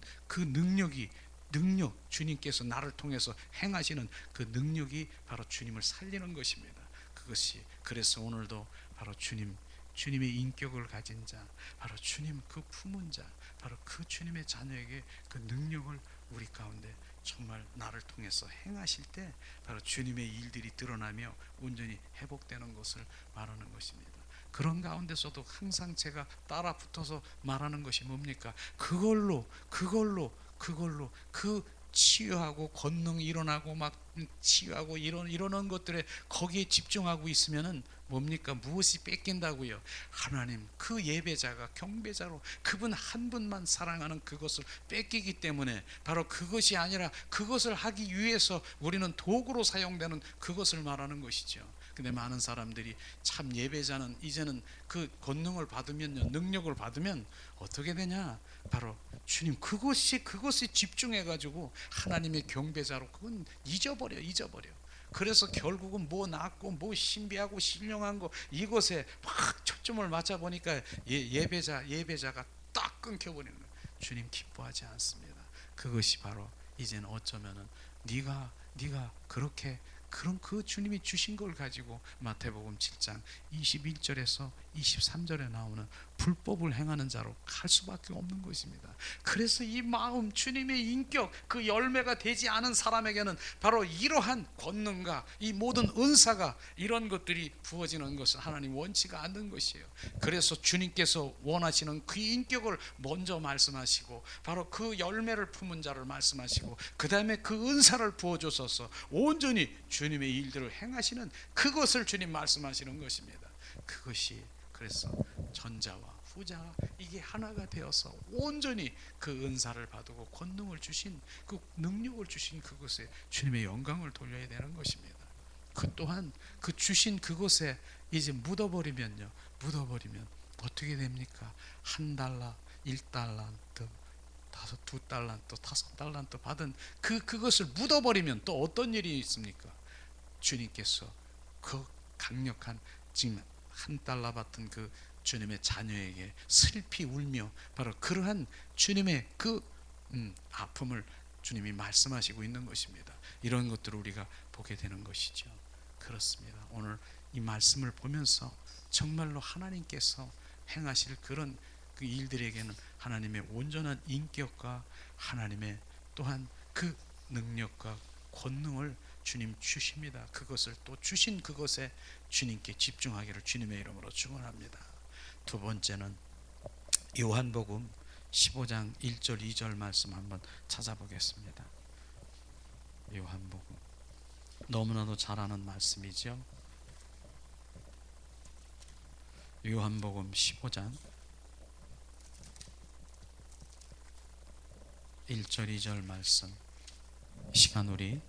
능력 주님께서 나를 통해서 행하시는 그 능력이 바로 주님을 살리는 것입니다. 그것이 그래서 오늘도 바로 주님의 인격을 가진 자, 바로 주님 그 품은 자, 바로 그 주님의 자녀에게 그 능력을 우리 가운데 정말 나를 통해서 행하실 때 바로 주님의 일들이 드러나며 온전히 회복되는 것을 말하는 것입니다. 그런 가운데서도 항상 제가 따라 붙어서 말하는 것이 뭡니까? 그걸로 그 치유하고 권능이 일어나고 막 치유하고 이러는 것들에 거기에 집중하고 있으면은 뭡니까? 무엇이 뺏긴다고요? 하나님 그 예배자가 경배자로 그분 한 분만 사랑하는 그것을 뺏기기 때문에 바로 그것이 아니라 그것을 하기 위해서 우리는 도구로 사용되는 그것을 말하는 것이죠. 근데 많은 사람들이 참 예배자는 이제는 그 권능을 받으면요, 능력을 받으면 어떻게 되냐? 바로 주님 그것에 집중해 가지고 하나님의 경배자로 그건 잊어버려. 그래서 결국은 뭐 낫고 뭐 신비하고 신령한 거 이것에 막 초점을 맞춰 보니까 예배자가 딱 끊겨버리는 거예요. 주님 기뻐하지 않습니다. 그것이 바로 이제는 어쩌면은 네가 그렇게 그런 그 주님이 주신 걸 가지고 마태복음 7장 21절에서 23절에 나오는 불법을 행하는 자로 갈 수밖에 없는 것입니다. 그래서 이 마음 주님의 인격 그 열매가 되지 않은 사람에게는 바로 이러한 권능과 이 모든 은사가 이런 것들이 부어지는 것은 하나님 원치가 않는 것이에요. 그래서 주님께서 원하시는 그 인격을 먼저 말씀하시고 바로 그 열매를 품은 자를 말씀하시고 그 다음에 그 은사를 부어주셔서 온전히 주님의 일들을 행하시는 그것을 주님 말씀하시는 것입니다. 그것이 그래서 전자와 후자가 이게 하나가 되어서 온전히 그 은사를 받고 권능을 주신 그 능력을 주신 그것에 주님의 영광을 돌려야 되는 것입니다. 그 또한 그 주신 그것에 이제 묻어버리면 어떻게 됩니까? 1달러, 1달란트, 2달란트, 5달란트 받은 그것을 묻어버리면 또 어떤 일이 있습니까? 주님께서 그 강력한 지금 1달러 받은 그 주님의 자녀에게 슬피 울며 바로 그러한 주님의 그 아픔을 주님이 말씀하시고 있는 것입니다. 이런 것들을 우리가 보게 되는 것이죠. 그렇습니다. 오늘 이 말씀을 보면서 정말로 하나님께서 행하실 그런 그 일들에게는 하나님의 온전한 인격과 하나님의 또한 그 능력과 권능을 주님 주십니다. 그것을 또 주신 그것에 주님께 집중하기를 주님의 이름으로 축원합니다. 두 번째는 요한복음 15장 1절 2절 말씀 한번 찾아보겠습니다. 요한복음 너무나도 잘 아는 말씀이죠. 요한복음 15장 1절 2절 말씀 시간 우리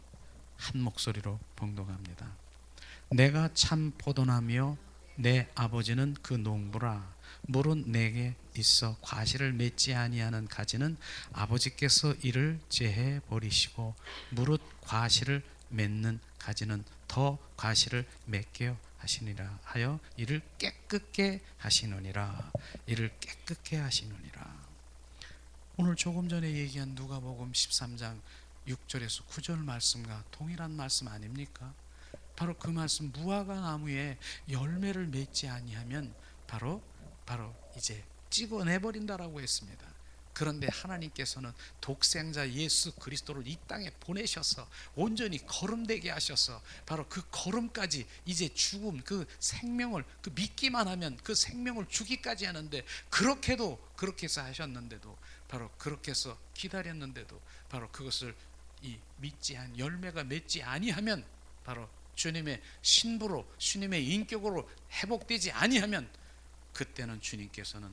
한 목소리로 봉독합니다. 내가 참 포도나며 내 아버지는 그 농부라. 물은 내게 있어 과실을 맺지 아니하는 가지는 아버지께서 이를 제해 버리시고 무릇 과실을 맺는 가지는 더 과실을 맺게 하시니라 하여 이를 깨끗게 하시느니라. 이를 깨끗게 하시느니라. 오늘 조금 전에 얘기한 누가복음 13장 6절에서 9절 말씀과 동일한 말씀 아닙니까? 바로 그 말씀, 무화과 나무에 열매를 맺지 아니하면 바로 이제 찍어내 버린다라고 했습니다. 그런데 하나님께서는 독생자 예수 그리스도를 이 땅에 보내셔서 온전히 거름되게 하셔서 바로 그 거름까지, 이제 죽음, 그 생명을, 그 믿기만 하면 그 생명을 주기까지 하는데, 그렇게 해서 하셨는데도, 바로 그렇게 해서 기다렸는데도 바로 그것을 믿지 한 열매가 맺지 아니하면, 바로 주님의 신부로, 주님의 인격으로 회복되지 아니하면, 그때는 주님께서는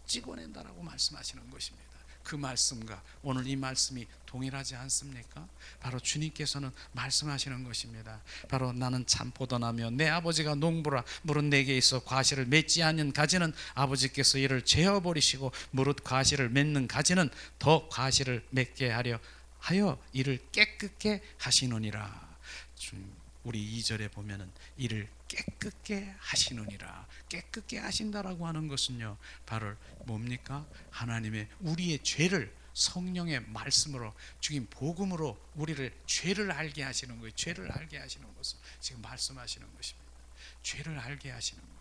찍어낸다라고 말씀하시는 것입니다. 그 말씀과 오늘 이 말씀이 동일하지 않습니까? 바로 주님께서는 말씀하시는 것입니다. 바로 나는 참포도나며 내 아버지가 농부라, 무릇 내게 있어 과실을 맺지 않는 가지는 아버지께서 이를 제어버리시고, 무릇 과실을 맺는 가지는 더 과실을 맺게 하여 이를 깨끗게 하시느니라. 우리 2절에 보면은 이를 깨끗게 하시느니라, 깨끗게 하신다라고 하는 것은요, 바로 뭡니까? 하나님의, 우리의 죄를 성령의 말씀으로, 주님 복음으로 우리를 죄를 알게 하시는 거예요. 죄를 알게 하시는 것을 지금 말씀하시는 것입니다. 죄를 알게 하시는 거예요.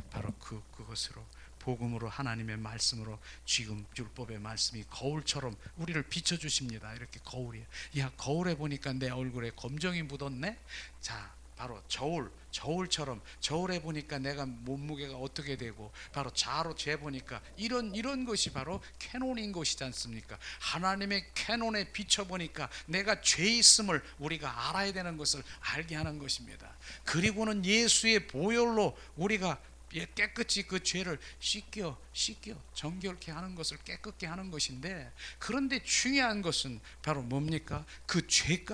바로 그것으로, 복음으로, 하나님의 말씀으로 지금 율법의 말씀이 거울처럼 우리를 비춰주십니다. 이렇게 거울이에요. 야, 거울에 보니까 내 얼굴에 검정이 묻었네. 자, 바로 저울처럼, 저울에 보니까 내가 몸무게가 어떻게 되고, 바로 자로 재보니까 이런 것이 바로 캐논인 것이지 않습니까? 하나님의 캐논에 비춰보니까 내가 죄 있음을 우리가 알아야 되는 것을 알게 하는 것입니다. 그리고는 예수의 보혈로 우리가 깨끗이 그 죄를 씻겨 정결케 하는 것을, 깨끗게 하는 것인데, 그런데 중요한 것은 바로 뭡니까? 그 죄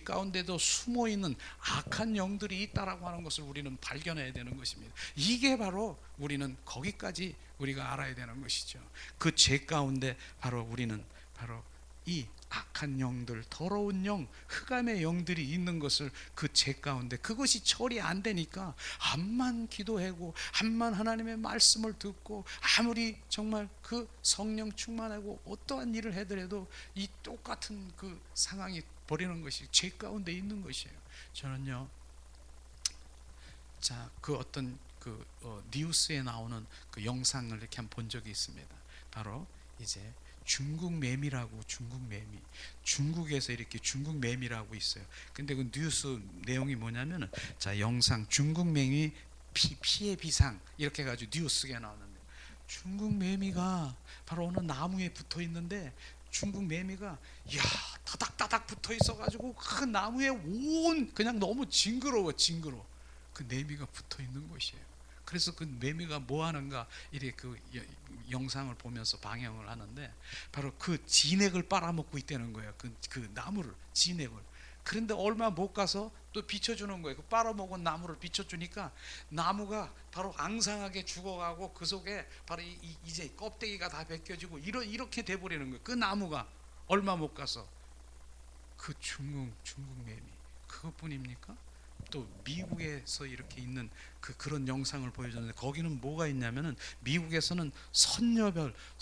가운데도 숨어있는 악한 영들이 있다라고 하는 것을 우리는 발견해야 되는 것입니다. 이게 바로 우리는 거기까지 우리가 알아야 되는 것이죠. 그 죄 가운데 바로 우리는 바로 이 악한 영들, 더러운 영, 흑암의 영들이 있는 것을, 그 죄 가운데 그것이 처리 안 되니까 암만 기도하고 암만 하나님의 말씀을 듣고 아무리 정말 그 성령 충만하고 어떠한 일을 해더라도 이 똑같은 그 상황이 벌이는 것이 죄 가운데 있는 것이에요. 저는요, 자, 그 어떤 뉴스에 나오는 그 영상을 이렇게 한번 본 적이 있습니다. 바로 이제 중국 매미라고, 중국에서 이렇게 중국 매미라고 있어요. 근데 그 뉴스 내용이 뭐냐면은, 자, 영상 중국 매미 피해 비상 이렇게 해가지고 뉴스가 나오는데, 중국 매미가 바로 어느 나무에 붙어 있는데, 중국 매미가 야 다닥다닥 붙어 있어가지고 그 나무에 그냥 너무 징그러워. 그 매미가 붙어 있는 것이에요. 그래서 그 매미가 뭐 하는가, 이렇게 그 영상을 보면서 방영을 하는데, 바로 그 진액을 빨아먹고 있다는 거예요. 그 나무를, 진액을. 그런데 얼마 못 가서 또 비춰주는 거예요. 그 빨아먹은 나무를 비춰주니까 나무가 바로 앙상하게 죽어가고, 그 속에 바로 이제 껍데기가 다 벗겨지고 이렇게 돼버리는 거예요. 그 나무가 얼마 못 가서. 그 중국 매미, 그것뿐입니까? 또 미국에서 이렇게 있는 그런 영상을 보여줬는데, 거기는 뭐가 있냐면은, 미국에서는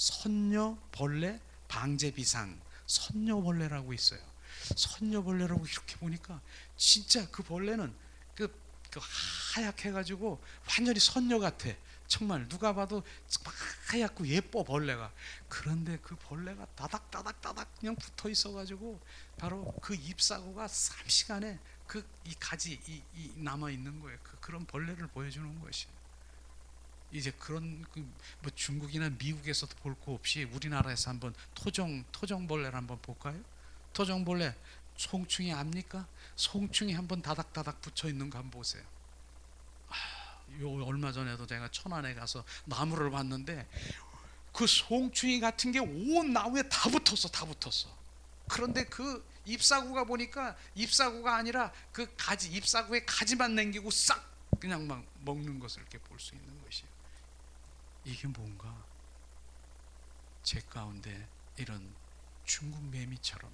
선녀벌레 방제 비상, 선녀벌레라고 있어요. 선녀벌레라고 이렇게 보니까 진짜 그 벌레는 그 하얗게 해가지고 완전히 선녀 같아. 정말 누가 봐도 하얗고 예뻐, 벌레가. 그런데 그 벌레가 다닥다닥 그냥 붙어 있어가지고, 바로 그 잎사구가 3시간에 이 가지 남아 있는 거예요. 그런 벌레를 보여주는 것이. 이제 그런 뭐 중국이나 미국에서도 볼 거 없이 우리나라에서 한번 토종벌레를 한번 볼까요? 토종벌레, 송충이 압니까? 송충이 한번 다닥다닥 붙어 있는 거 한번 보세요. 요 얼마 전에도 제가 천안에 가서 나무를 봤는데, 그 송충이 같은 게 온 나무에 다 붙었어. 그런데 그 잎사구가 보니까 잎사구가 아니라 그 가지, 잎사구에 가지만 남기고 싹 그냥 막 먹는 것을 이렇게 볼 수 있는 것이에요. 이게 뭔가 제 가운데 이런 중국 매미처럼,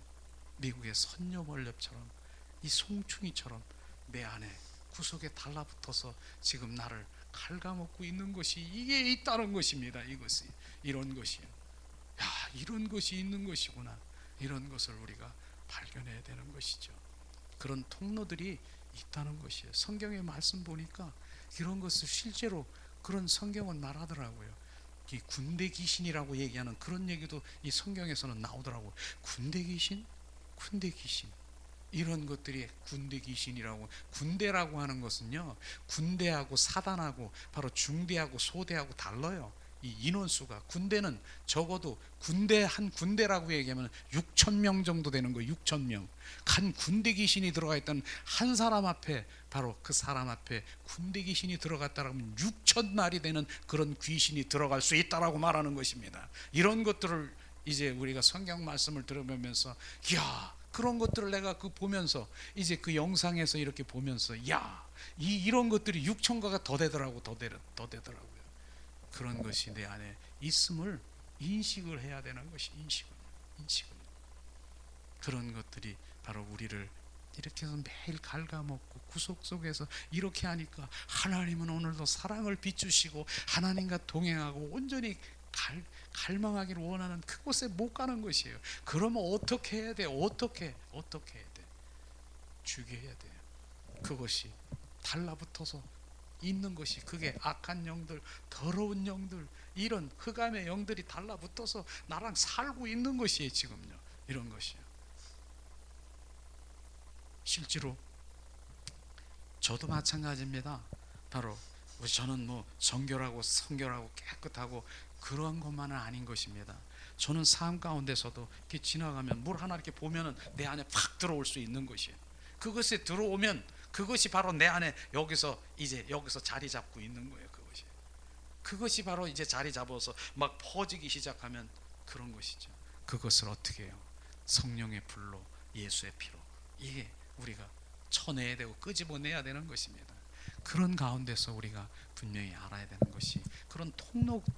미국의 선녀벌레처럼, 이 송충이처럼 내 안에 구석에 달라붙어서 지금 나를 갉아먹고 있는 것이, 이게 있다는 것입니다. 이것이, 이런 것이요. 야, 이런 것이 있는 것이구나. 이런 것을 우리가 발견해야 되는 것이죠. 그런 통로들이 있다는 것이에요. 성경의 말씀 보니까 이런 것을 실제로 그런 성경은 말하더라고요. 이 군대 귀신이라고 얘기하는 그런 얘기도 이 성경에서는 나오더라고요. 군대 귀신? 군대 귀신. 이런 것들이 군대 귀신이라고. 군대라고 하는 것은요, 군대하고 사단하고 바로 중대하고 소대하고 달라요. 이 인원수가. 군대는 적어도 한 군대라고 얘기하면 6,000명 정도 되는 거예요. 6,000명. 한 군대 귀신이 들어가 있던 한 사람 앞에, 바로 그 사람 앞에 군대 귀신이 들어갔다라면 6,000마리 되는 그런 귀신이 들어갈 수 있다라고 말하는 것입니다. 이런 것들을 이제 우리가 성경 말씀을 들어보면서, 야, 그런 것들을 내가 보면서, 이제 그 영상에서 이렇게 보면서, 야, 이런 것들이 6,000가가 더 되더라고요. 그런 것이 내 안에 있음을 인식을 해야 되는 것이, 인식을. 그런 것들이 바로 우리를 이렇게 해서 매일 갉아먹고 구속 속에서 이렇게 하니까 하나님은 오늘도 사랑을 비추시고 하나님과 동행하고 온전히 갈망하기를 원하는 그곳에 못 가는 것이에요. 그러면 어떻게 해야 돼? 어떻게 해야 돼? 죽여야 돼요. 그것이 달라붙어서 있는 것이, 그게 악한 영들, 더러운 영들, 이런 흑암의 영들이 달라붙어서 나랑 살고 있는 것이에요. 지금요. 이런 것이요. 실제로 저도 마찬가지입니다. 바로 저는 뭐 정결하고 성결하고 깨끗하고 그런 것만은 아닌 것입니다. 저는 삶 가운데서도 이렇게 지나가면 물 하나 이렇게 보면은 내 안에 팍 들어올 수 있는 것이에요. 그것에 들어오면 그것이 바로 내 안에 여기서 자리 잡고 있는 거예요. 그것이 바로 이제 자리 잡아서 막 퍼지기 시작하면 그런 것이죠. 그것을 어떻게 해요? 성령의 불로, 예수의 피로, 이게 우리가 쳐내야 되고 끄집어내야 되는 것입니다. 그런 가운데서 우리가 분명히 알아야 되는 것이, 그런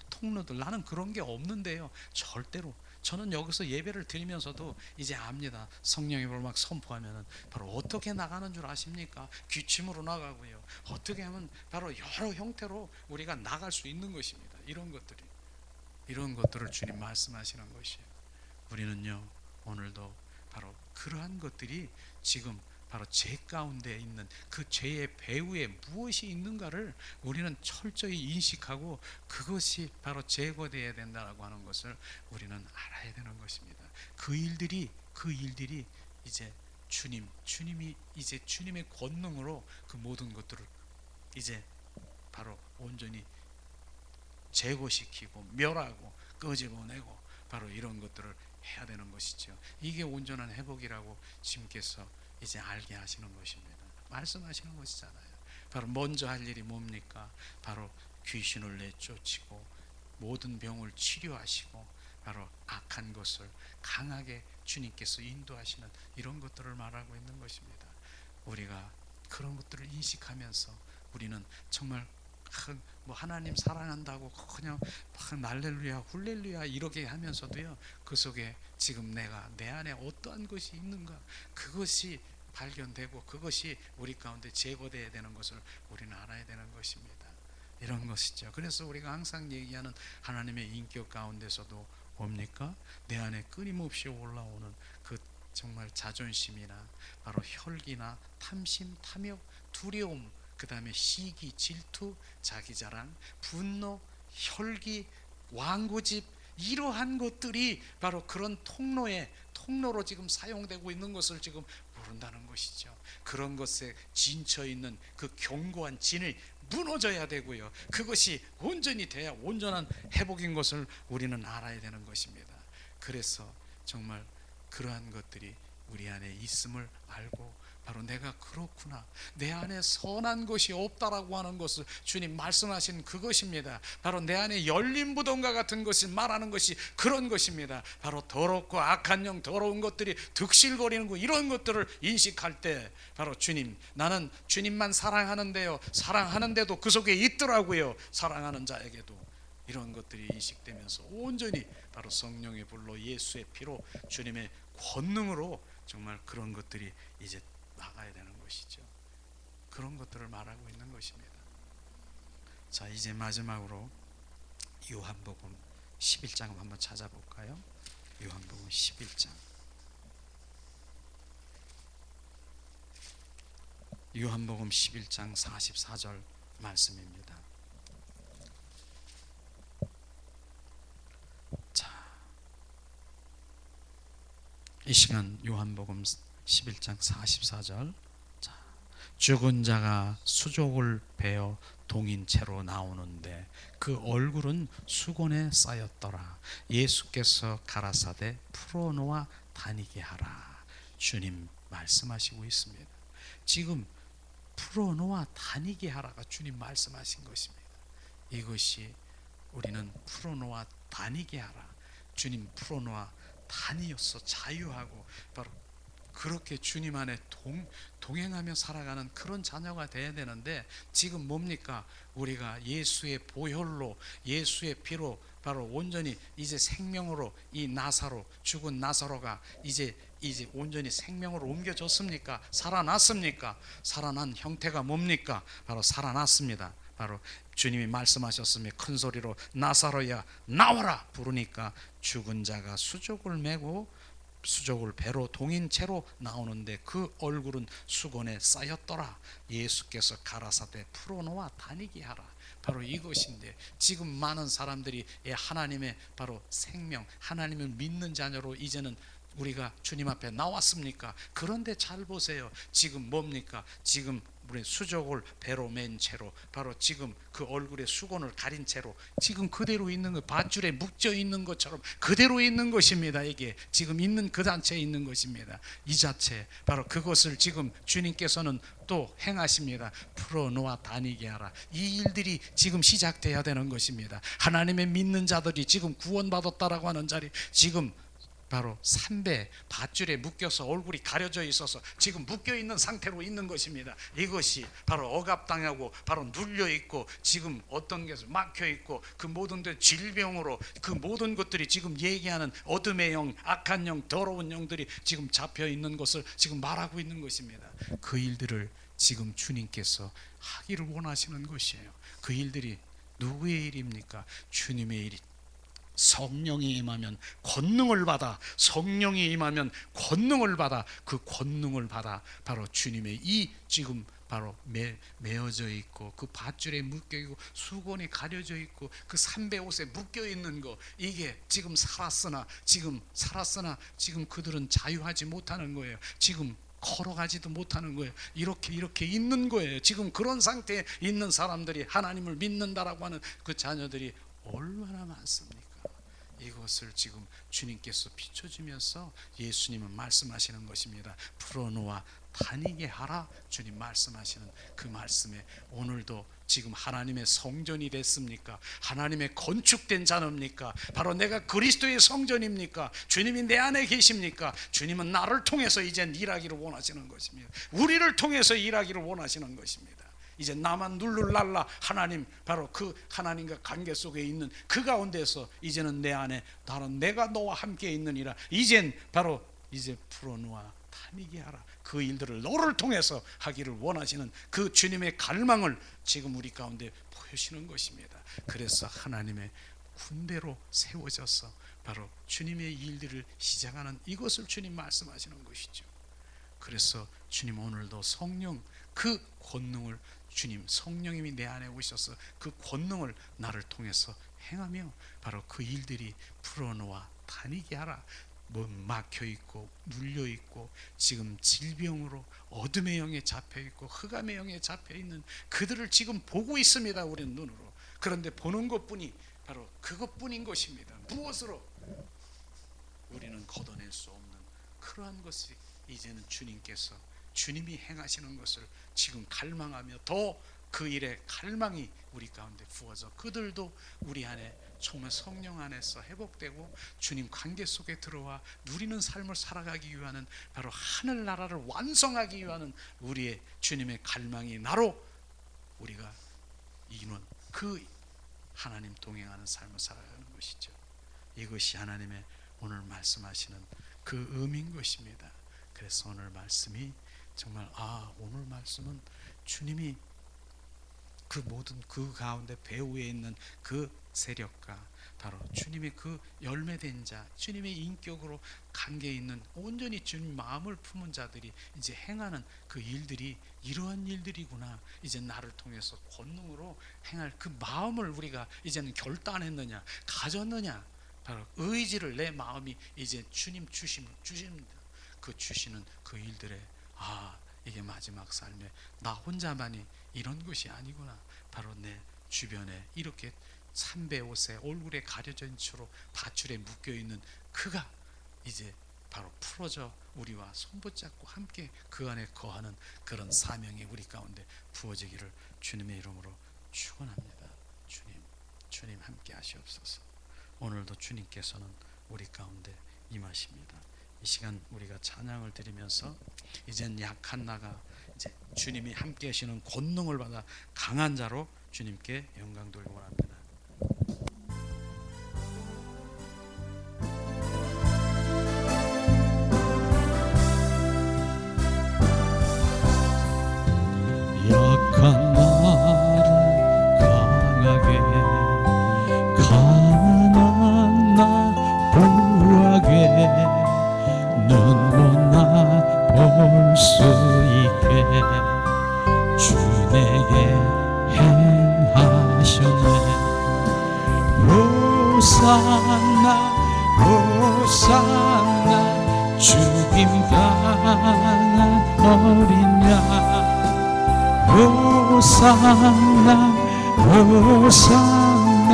통로들, 나는 그런 게 없는데요. 절대로. 저는 여기서 예배를 드리면서도 이제 압니다. 성령의 불을 막 선포하면은 바로 어떻게 나가는 줄 아십니까? 기침으로 나가고요. 어떻게 하면 바로 여러 형태로 우리가 나갈 수 있는 것입니다. 이런 것들을 주님 말씀하시는 것이에요. 우리는요, 오늘도 바로 그러한 것들이 지금 바로 죄 가운데 있는 그 죄의 배후에 무엇이 있는가를 우리는 철저히 인식하고 그것이 바로 제거되어야 된다고 하는 것을 우리는 알아야 되는 것입니다. 그 일들이 이제 주님이 이제 주님의 권능으로 그 모든 것들을 이제 바로 온전히 제거시키고 멸하고 끄집어내고 바로 이런 것들을 해야 되는 것이죠. 이게 온전한 회복이라고 주님께서 이제 알게 하시는 것입니다. 말씀하시는 것이잖아요. 바로 먼저 할 일이 뭡니까? 바로 귀신을 내쫓고 모든 병을 치료하시고 바로 악한 것을 강하게 주님께서 인도하시는 이런 것들을 말하고 있는 것입니다. 우리가 그런 것들을 인식하면서 우리는 정말 뭐 하나님 사랑한다고 그냥 날렐루야 훌렐루야 이렇게 하면서도요, 그 속에 지금 내가 내 안에 어떠한 것이 있는가, 그것이 발견되고 그것이 우리 가운데 제거되어야 되는 것을 우리는 알아야 되는 것입니다. 이런 것이죠. 그래서 우리가 항상 얘기하는 하나님의 인격 가운데서도 뭡니까? 내 안에 끊임없이 올라오는 그 정말 자존심이나 바로 혈기나 탐심, 탐욕, 두려움, 그 다음에 시기, 질투, 자기자랑, 분노, 혈기, 완고집, 이러한 것들이 바로 그런 통로로 지금 사용되고 있는 것을 지금 모른다는 것이죠. 그런 것에 진쳐 있는 그 견고한 진이 무너져야 되고요. 그것이 온전히 돼야 온전한 회복인 것을 우리는 알아야 되는 것입니다. 그래서 정말 그러한 것들이 우리 안에 있음을 알고 바로 내가 그렇구나, 내 안에 선한 것이 없다라고 하는 것을 주님 말씀하신 그것입니다. 바로 내 안에 열린 무덤과 같은 것을 말하는 것이 그런 것입니다. 바로 더럽고 악한 영, 더러운 것들이 득실거리는 것, 이런 것들을 인식할 때 바로 주님, 나는 주님만 사랑하는데요, 사랑하는데도 그 속에 있더라고요. 사랑하는 자에게도 이런 것들이 인식되면서 온전히 바로 성령의 불로, 예수의 피로, 주님의 권능으로 정말 그런 것들이 이제 나가야 되는 것이죠. 그런 것들을 말하고 있는 것입니다. 자, 이제 마지막으로 요한복음 11장 한번 찾아볼까요? 요한복음 11장. 요한복음 11장 44절 말씀입니다. 자, 이 시간 요한복음 11장 44절. 자, 죽은 자가 수족을 베어 동인채로 나오는데 그 얼굴은 수건에 쌓였더라. 예수께서 가라사대 풀어놓아 다니게 하라. 주님 말씀하시고 있습니다. 지금 풀어놓아 다니게 하라가 주님 말씀하신 것입니다. 이것이 우리는 풀어놓아 다니게 하라. 주님 풀어놓아 다니어서 자유하고 바로 그렇게 주님 안에 동행하며 살아가는 그런 자녀가 되어야 되는데, 지금 뭡니까? 우리가 예수의 보혈로, 예수의 피로 바로 온전히 이제 생명으로, 이 나사로, 죽은 나사로가 이제 온전히 생명으로 옮겨졌습니까? 살아났습니까? 살아난 형태가 뭡니까? 바로 살아났습니다. 바로 주님이 말씀하셨으며 큰 소리로 나사로야 나와라 부르니까 죽은 자가 수족을 메고 수족을 배로 동인 채로 나오는데 그 얼굴은 수건에 쌓였더라. 예수께서 가라사대 풀어놓아 다니게 하라. 바로 이것인데, 지금 많은 사람들이 하나님의 바로 생명, 하나님을 믿는 자녀로 이제는 우리가 주님 앞에 나왔습니까? 그런데 잘 보세요. 지금 뭡니까? 지금 우리 수족을 배로 맨 채로, 바로 지금 그 얼굴에 수건을 가린 채로 지금 그대로 있는 거, 밧줄에 묶여 있는 것처럼 그대로 있는 것입니다. 이게 지금 있는 그 자체에 있는 것입니다. 이 자체, 바로 그것을 지금 주님께서는 또 행하십니다. 풀어놓아 다니게 하라. 이 일들이 지금 시작돼야 되는 것입니다. 하나님의 믿는 자들이 지금 구원받았다라고 하는 자리, 지금 바로 삼배 밧줄에 묶여서 얼굴이 가려져 있어서 지금 묶여있는 상태로 있는 것입니다. 이것이 바로 억압당하고 바로 눌려있고 지금 어떤 것에 막혀있고 그 모든 질병으로 그 모든 것들이 지금 얘기하는 어둠의 영, 악한 영, 더러운 영들이 지금 잡혀있는 것을 지금 말하고 있는 것입니다. 그 일들을 지금 주님께서 하기를 원하시는 것이에요. 그 일들이 누구의 일입니까? 주님의 일이. 성령이 임하면 권능을 받아, 성령이 임하면 권능을 받아, 그 권능을 받아 바로 주님의 이 지금 바로 메어져 있고 그 밧줄에 묶여 있고 수건이 가려져 있고 그 삼배 옷에 묶여 있는 거, 이게 지금 살았으나 지금 그들은 자유하지 못하는 거예요. 지금 걸어가지도 못하는 거예요. 이렇게 있는 거예요. 지금 그런 상태에 있는 사람들이, 하나님을 믿는다라고 하는 그 자녀들이 얼마나 많습니까? 이것을 지금 주님께서 비춰주면서 예수님은 말씀하시는 것입니다. 풀어놓아 다니게 하라. 주님 말씀하시는 그 말씀에 오늘도 지금 하나님의 성전이 됐습니까? 하나님의 건축된 자입니까? 바로 내가 그리스도의 성전입니까? 주님이 내 안에 계십니까? 주님은 나를 통해서 이제 일하기를 원하시는 것입니다. 우리를 통해서 일하기를 원하시는 것입니다. 이제 나만 룰룰랄라 하나님, 바로 그 하나님과 관계 속에 있는 그 가운데서 이제는 내 안에 나는 내가 너와 함께 있느니라. 이젠 바로 이제 풀어놓아 다니게 하라. 그 일들을 너를 통해서 하기를 원하시는 그 주님의 갈망을 지금 우리 가운데 보여주시는 것입니다. 그래서 하나님의 군대로 세워져서 바로 주님의 일들을 시작하는 이것을 주님 말씀하시는 것이죠. 그래서 주님 오늘도 성령 그 권능을, 주님 성령님이 내 안에 오셔서 그 권능을 나를 통해서 행하며 바로 그 일들이 풀어놓아 다니게 하라. 막혀있고 눌려있고 지금 질병으로 어둠의 영에 잡혀있고 흑암의 영에 잡혀있는 그들을 지금 보고 있습니다. 우리는 눈으로. 그런데 보는 것뿐이 바로 그것뿐인 것입니다. 무엇으로? 우리는 걷어낼 수 없는 그러한 것이 이제는 주님이 행하시는 것을 지금 갈망하며 더 그 일에 갈망이 우리 가운데 부어져 그들도 우리 안에 정말 성령 안에서 회복되고 주님 관계 속에 들어와 누리는 삶을 살아가기 위하는 바로 하늘나라를 완성하기 위하는 우리의 주님의 갈망이 나로 우리가 이룬 그 하나님 동행하는 삶을 살아가는 것이죠. 이것이 하나님의 오늘 말씀하시는 그 의미인 것입니다. 그래서 오늘 말씀이 정말 오늘 말씀은 주님이 그 모든 그 가운데 배후에 있는 그 세력과 바로 주님의 그 열매된 자, 주님의 인격으로 관계 있는 온전히 주님 마음을 품은 자들이 이제 행하는 그 일들이 이러한 일들이구나. 이제 나를 통해서 권능으로 행할 그 마음을 우리가 이제는 결단했느냐, 가졌느냐. 바로 의지를, 내 마음이 이제 주님 주십니다. 그 주시는 그 일들에 이게 마지막 삶에 나 혼자만이 이런 것이 아니구나. 바로 내 주변에 이렇게 삼배 옷에 얼굴에 가려진 채로 밧줄에 묶여있는 그가 이제 바로 풀어져 우리와 손붙잡고 함께 그 안에 거하는 그런 사명이 우리 가운데 부어지기를 주님의 이름으로 축원합니다. 주님 함께 하시옵소서. 오늘도 주님께서는 우리 가운데 임하십니다. 이 시간 우리가 찬양을 드리면서 이젠 약한 나가 이제 주님이 함께 하시는 권능을 받아 강한 자로 주님께 영광 돌리고 원합니다. 약한 나를 강하게, 가난한 나 부하게, 눈 못 나 볼 수 있게 주 내게 행하셨네. 호산나 호산나 죽임 당한 어린 양. 호산나 호산나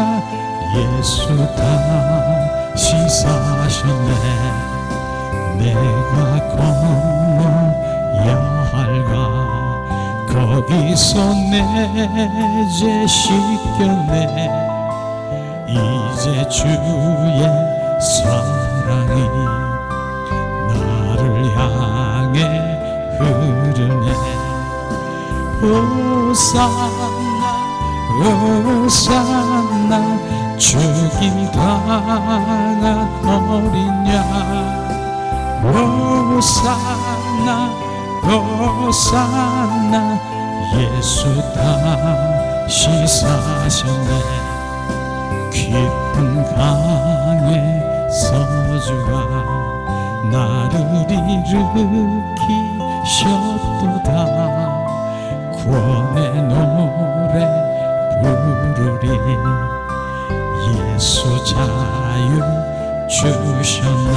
예수 다시 사셨네. 내가 건너야 할까 거기서 내 죄 씻겼네. 이제 주의 사랑이 나를 향해 흐르네. 호산나 호산나 죽임 당한 어린 양. 호산나 호산나 예수 다시 사셨네. 깊은 강에 서주가 나를 일으키셨도다. 구원의 노래 부르리. 예수 자유 주셨네.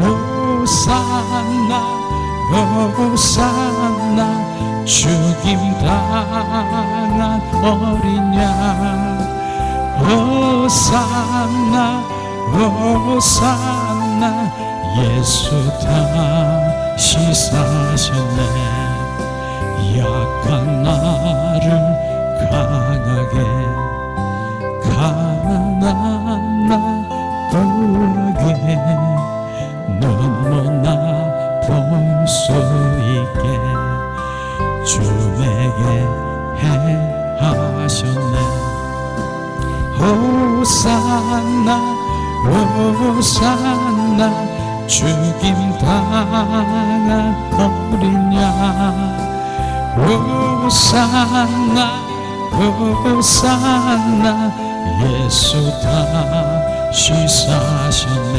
호산나 호산나 죽임 당한 어린 양. 호산나 호산나 예수 다시 사셨네. 약한 나를 강하게, 가난한 나 부하게, 눈 못 나 볼 수 있게 주 내게 행하셨네. 호산나 호산나 죽임 당한 어린 양. 호산나 호산나 예수 다시 사셨네.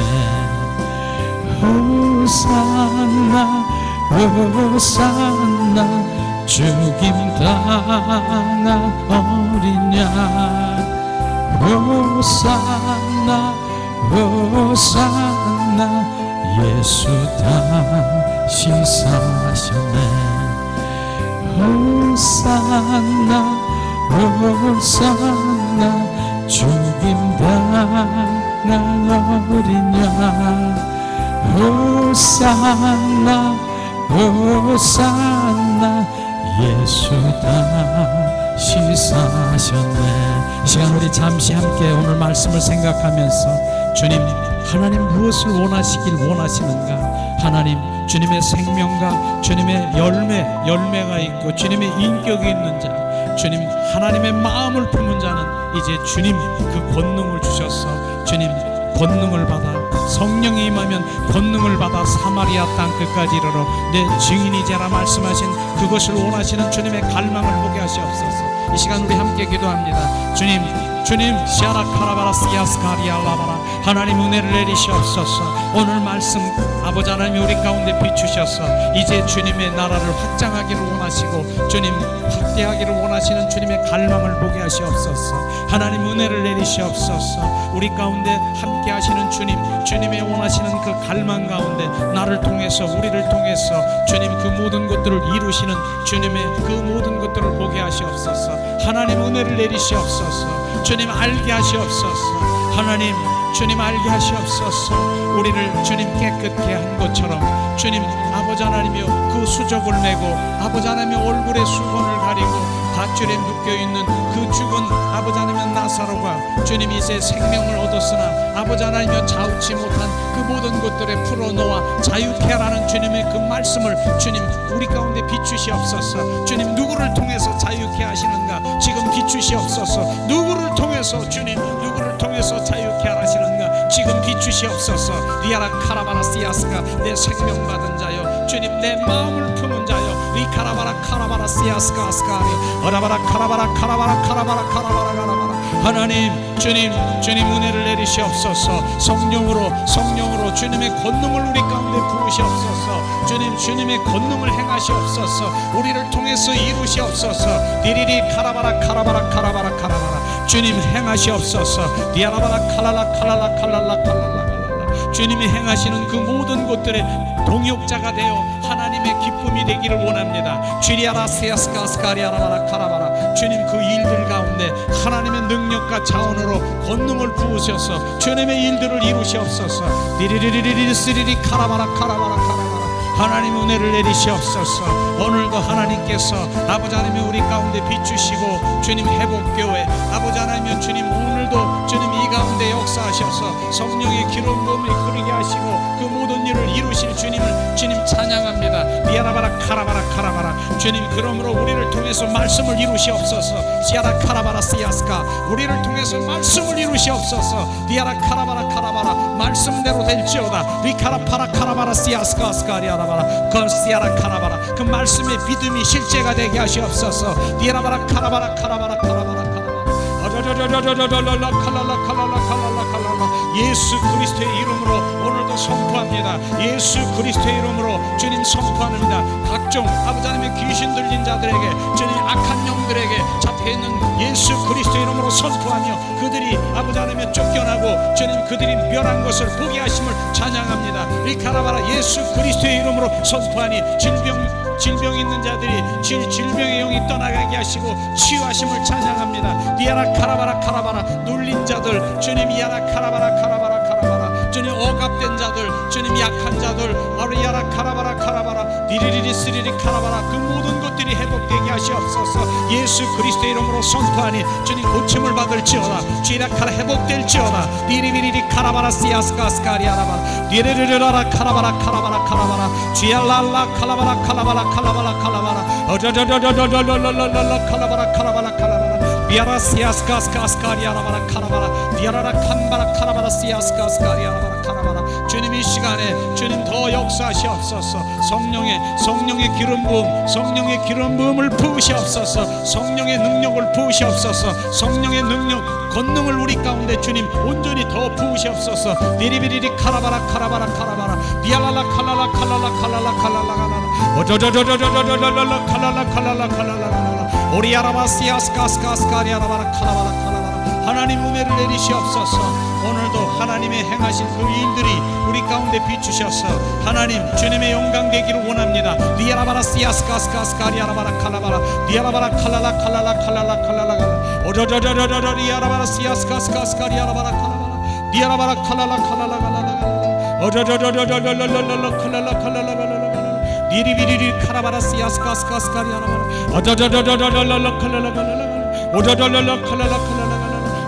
호산나 호산나 죽임 당한 어린 양. 호산나 호산나 예수 다시 사셨네. 호산나 호산나 죽임 당한 어린 양. 호산나 호산나 예수 다시 사셨네. 이 시간 우리 잠시 함께 오늘 말씀을 생각하면서 주님, 하나님 무엇을 원하시는가? 하나님, 주님의 생명과 주님의 열매가 있고 주님의 인격이 있는 자, 주님 하나님의 마음을 품은 자는 이제 주님 그 권능을 주셔서 주님 권능을 받아 성령이 임하면 권능을 받아 사마리아 땅끝까지 이르러 내 증인이 되라 말씀하신 그것을 원하시는 주님의 갈망을 보게 하시옵소서. 이 시간 우리 함께 기도합니다. 주님 시아라 카라바라 시아스카리아 라바라 하나님 은혜를 내리시옵소서. 오늘 말씀 아버지 하나님 우리 가운데 비추셔서 이제 주님의 나라를 확장하기를 원하시고 주님 확대하기를 원하시는 주님의 갈망을 보게 하시옵소서. 하나님 은혜를 내리시옵소서. 우리 가운데 함께 하시는 주님의 원하시는 그 갈망 가운데 나를 통해서 우리를 통해서 주님 그 모든 것들을 이루시는 주님의 그 모든 것들을 보게 하시옵소서. 하나님 은혜를 내리시옵소서. 주님 알게 하시옵소서. 하나님 주님 알게 하시옵소서. 우리를 주님 깨끗게 한 것처럼 주님 아버지 하나님이여 그 수족을 메고 아버지 하나님의 얼굴에 수건을 가리고 밧줄에 묶여있는 그 죽은 아버지 하나님의 나사로가 주님 이제 생명을 얻었으나 아버지 하나님이여 자우치 못한 그 모든 것들에 풀어놓아 자유케 하라는 주님의 그 말씀을 주님 우리 가운데 비추시옵소서. 주님 누구를 통해서 자유케 하시는가 지금 비추시옵소서. 누구를 통해서 주님 누구를 통해서 자유케 하시는가 지금 비추시옵소서. 리아라 카라바라 시아스가 내 생명 받은 자여 주님 내 마음을 품은 자여 리카라바라 카라바라 시아스가 아스카리 어라바라 카라바라 카라바라 카라바라 카라바라 카라바라 하나님 주님 은혜를 내리시옵소서. 성령으로 주님의 권능을 우리 가운데 부으시옵소서. 주님의 권능을 행하시옵소서. 우리를 통해서 이루시옵소서. 디리리 카라바라 카라바라 카라바라 카라바라 주님 행하시옵소서. 디아라바라 칼랄라 칼랄라 칼랄라 칼랄라 주님이 행하시는 그 모든 것들의 동역자가 되어 하나님의 기쁨이 되기를 원합니다. 주리아라 세아스카스카리아라바라 카라바라 주님 그 일들 가운데 하나님의 능력과 자원으로 권능을 부으셔서 주님의 일들을 이루시옵소서. 리리리리리리 스리리 카라바라 카라바라 카라바라 하나님 은혜를 내리시옵소서. 오늘도 하나님께서 아버지 하나님이 우리 가운데 비추시고 주님 회복교회 아버지 하나님이 주님 오늘도 주님 이 가운데 역사하셔서 성령의 기름 부음을 흐르게 하시고 그 모든 일을 이루실 주님을 주님 찬양합니다. 리아라바라 카라바라 카라바라 주님 그러므로 우리를 통해서 말씀을 이루시옵소서. 시아라 카라바라 시아스카 우리를 통해서 말씀을 이루시옵소서. 리아라 카라바라 카라바라 말씀대로 될지어다. 리카라파라 카라바라 시아스카 스카리아라 건시아라 카라바라 그 말씀의 믿음이 실제가 되게 하시옵소서. 디라바라 카라바라 카라바라 카라바라 예수 그리스도의 이름으로 오늘도 선포합니다. 예수 그리스도의 이름으로 주님 선포합니다. 각종 아버지 하나님의 귀신 들린 자들에게 주님 악한 영들에게 잡혀있는 예수 그리스도의 이름으로 선포하며 그들이 아버지 하나님의 쫓겨나고 주님 그들이 멸한 것을 보게 하심을 찬양합니다. 리카라바라 예수 그리스도의 이름으로 선포하니 질병 있는 자들이 질병의 영이 떠나가게 하시고 치유하심을 찬양합니다. 디아라 카라바라 카라바라 눌린 자들 주님 이아라 카라바라 카라바라 카라바라 주님 억압된 자들 주님 약한 자들 아리아라 카라바라 카라바라 디리리리 스리리 카라바라 그 모든 것들이 회복되게 하시옵소서. 예수 그리스도의 이름으로 선포하니 주님 고침을 받을지어다. 쥐라카라 회복될지어다. 디리비리리 카라바라 시아스카스카리아라바라 디리리리라라 카라바라 카라바라 카라바라 쥐알랄라 카라바라 카라바라 칼라바라 칼라바라 어저저저저저저저저저 칼라바라 칼라바라 칼라바라 비아라 시아스카스카스카리아라바라 칼라바라 디아라라 칸바라 카라바라 시아스카스카리아라바라 칼라바라 주님 이 시간에 주님 더 역사하시옵소서. 성령의 기름 부음을 부으시옵소서. 성령의 능력을 부으시옵소서. 성령의 능력 권능을 우리 가운데 주님 온전히 더 부으시옵소서. 니리비리리 카라바라 카라바라 카라바라 비알랄라 칼랄라 칼랄라 칼랄라 칼랄라 어저저저저저저저저 칼랄라 칼랄라 칼랄라 오리아라바 시아스카스카스카리아라바라 칼라바라 칼라바라 하나님 은혜를 내리시옵소서. 오늘도 하나님의 행하신 그 일들이 우리 가운데 비추셔서 하나님 주님의 영광 되기를 원합니다. 리아라바라 시아스카스카스카리아라바라 칼라바라 리아라바라 칼랄라 칼랄라 칼랄라 칼랄라 오저저저저저 리아라바라 시아스카스카스카리아라바라 칼라바라 리아라바라 칼랄라 칼랄라 칼랄라 어저저저저저저저저 칼랄라 칼랄라 리리비리리 카라바라 시아스카스카스카리아라바라 어저저저저저저 칼랄라 칼랄라 오저저저저 칼랄라 칼랄라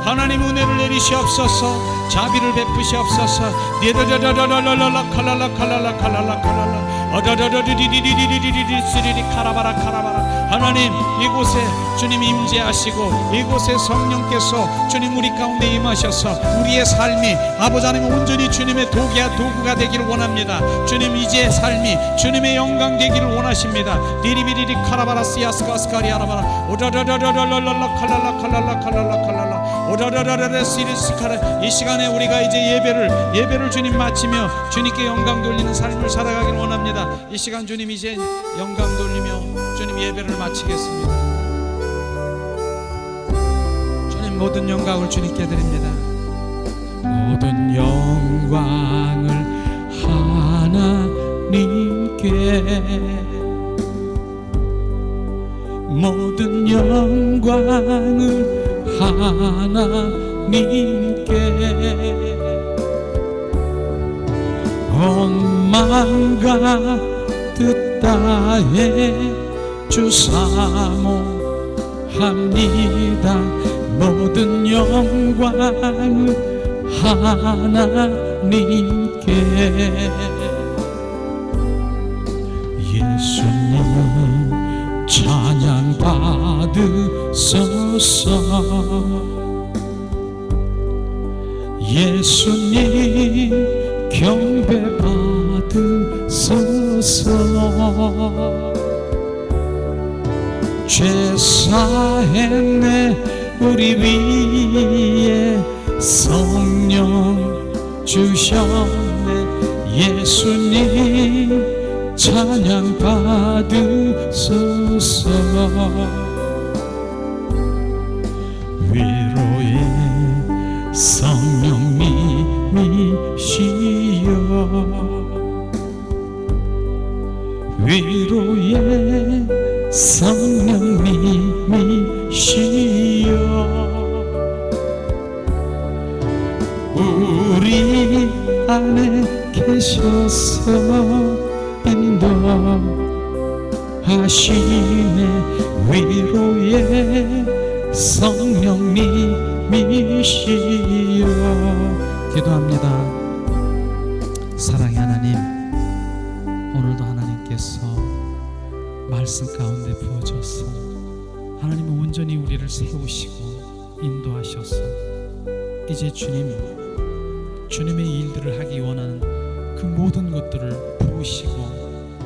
하나님 은혜를 내리시옵소서. 자비를 베푸시옵소서. 니르르르르르르르 칼랄라 칼랄라 칼랄라 칼랄라 어저저저리리리리리리리 스리리 카라바라 카라바라 하나님 이곳에 주님 임재하시고 이곳에 성령께서 주님 우리 가운데 임하셔서 우리의 삶이 아버지 하나님 온전히 주님의 도구가 되기를 원합니다. 주님 이제 삶이 주님의 영광 되기를 원하십니다. 리리비리리 카라바라스야스카스카리 아라바라 오라라라라라라라 칼랄라 칼랄라 칼랄라 칼랄라 오라라라라라 시리스카라. 이 시간에 우리가 이제 예배를 주님 마치며 주님께 영광 돌리는 삶을 살아가기를 원합니다. 이 시간 주님 이제 영광 돌리며 주님 예배를 마치겠습니다. 주님 모든 영광을 주님께 드립니다. 모든 영광을 하나님께, 모든 영광을 하나님께, 온 맘과 뜻 다해 주 사모합니다. 모든 영광을 하나님께. 예수님 찬양 받으소서. 예수님 경배 받으소서. 죄사했네 우리 위에 성령 주셨네. 예수님 찬양 받으소서. 위로의 성령님이시여, 위로의 성령님이시여, 우리 안에 계셔서 인도하시네. 위로의 성령님이시여. 기도합니다. 사랑의 하나님, 오늘도 하나님께서 말씀 가운데 부어줘서 하나님은 온전히 우리를 세우시고 인도하셔서 이제 주님의 일들을 하기 원하는 그 모든 것들을 부으시고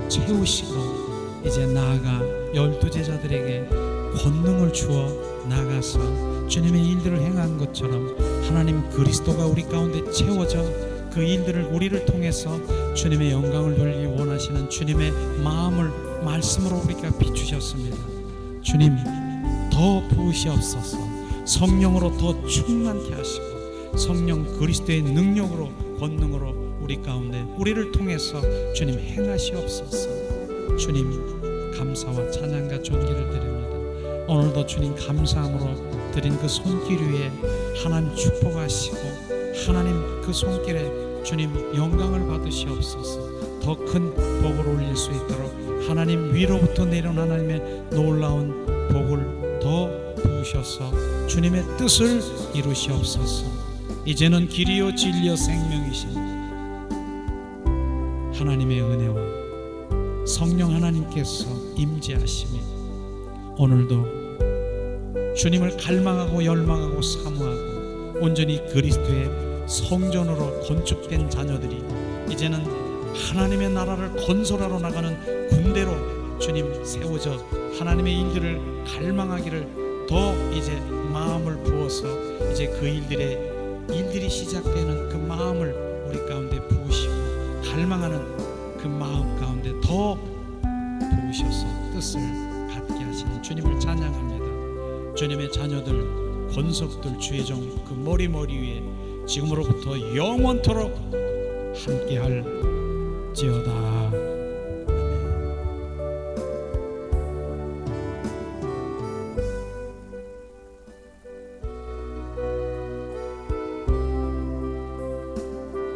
채우시고 이제 나아가 12제자들에게 권능을 주어 나가서 주님의 일들을 행한 것처럼 하나님 그리스도가 우리 가운데 채워져 그 일들을 우리를 통해서 주님의 영광을 돌리기 원하시는 주님의 마음을 말씀으로 우리가 비추셨습니다. 주님 더 부으시옵소서. 성령으로 더 충만케 하시고 성령 그리스도의 능력으로 권능으로 우리 가운데 우리를 통해서 주님 행하시옵소서. 주님 감사와 찬양과 존귀를 드립니다. 오늘도 주님 감사함으로 드린 그 손길 위에 하나님 축복하시고 하나님 그 손길에 주님 영광을 받으시옵소서. 더 큰 복을 올릴 수 있도록 하나님 위로부터 내려온 하나님의 놀라운 복을 더 부으셔서 주님의 뜻을 이루시옵소서. 이제는 길이요 진리요 생명이신 하나님의 은혜와 성령 하나님께서 임재하시며 오늘도 주님을 갈망하고 열망하고 사모하고 온전히 그리스도의 성전으로 건축된 자녀들이 이제는 하나님의 나라를 건설하러 나가는 군대로 주님 세워져 하나님의 일들을 갈망하기를 더 이제 마음을 부어서 이제 그 일들이 시작되는 그 마음을 우리 가운데 부으시고 갈망하는 그 마음 가운데 더 부으셔서 뜻을 갖게 하시는 주님을 찬양합니다. 주님의 자녀들 권속들 주의 종 그 머리 위에 지금으로부터 영원토록 함께할지어다.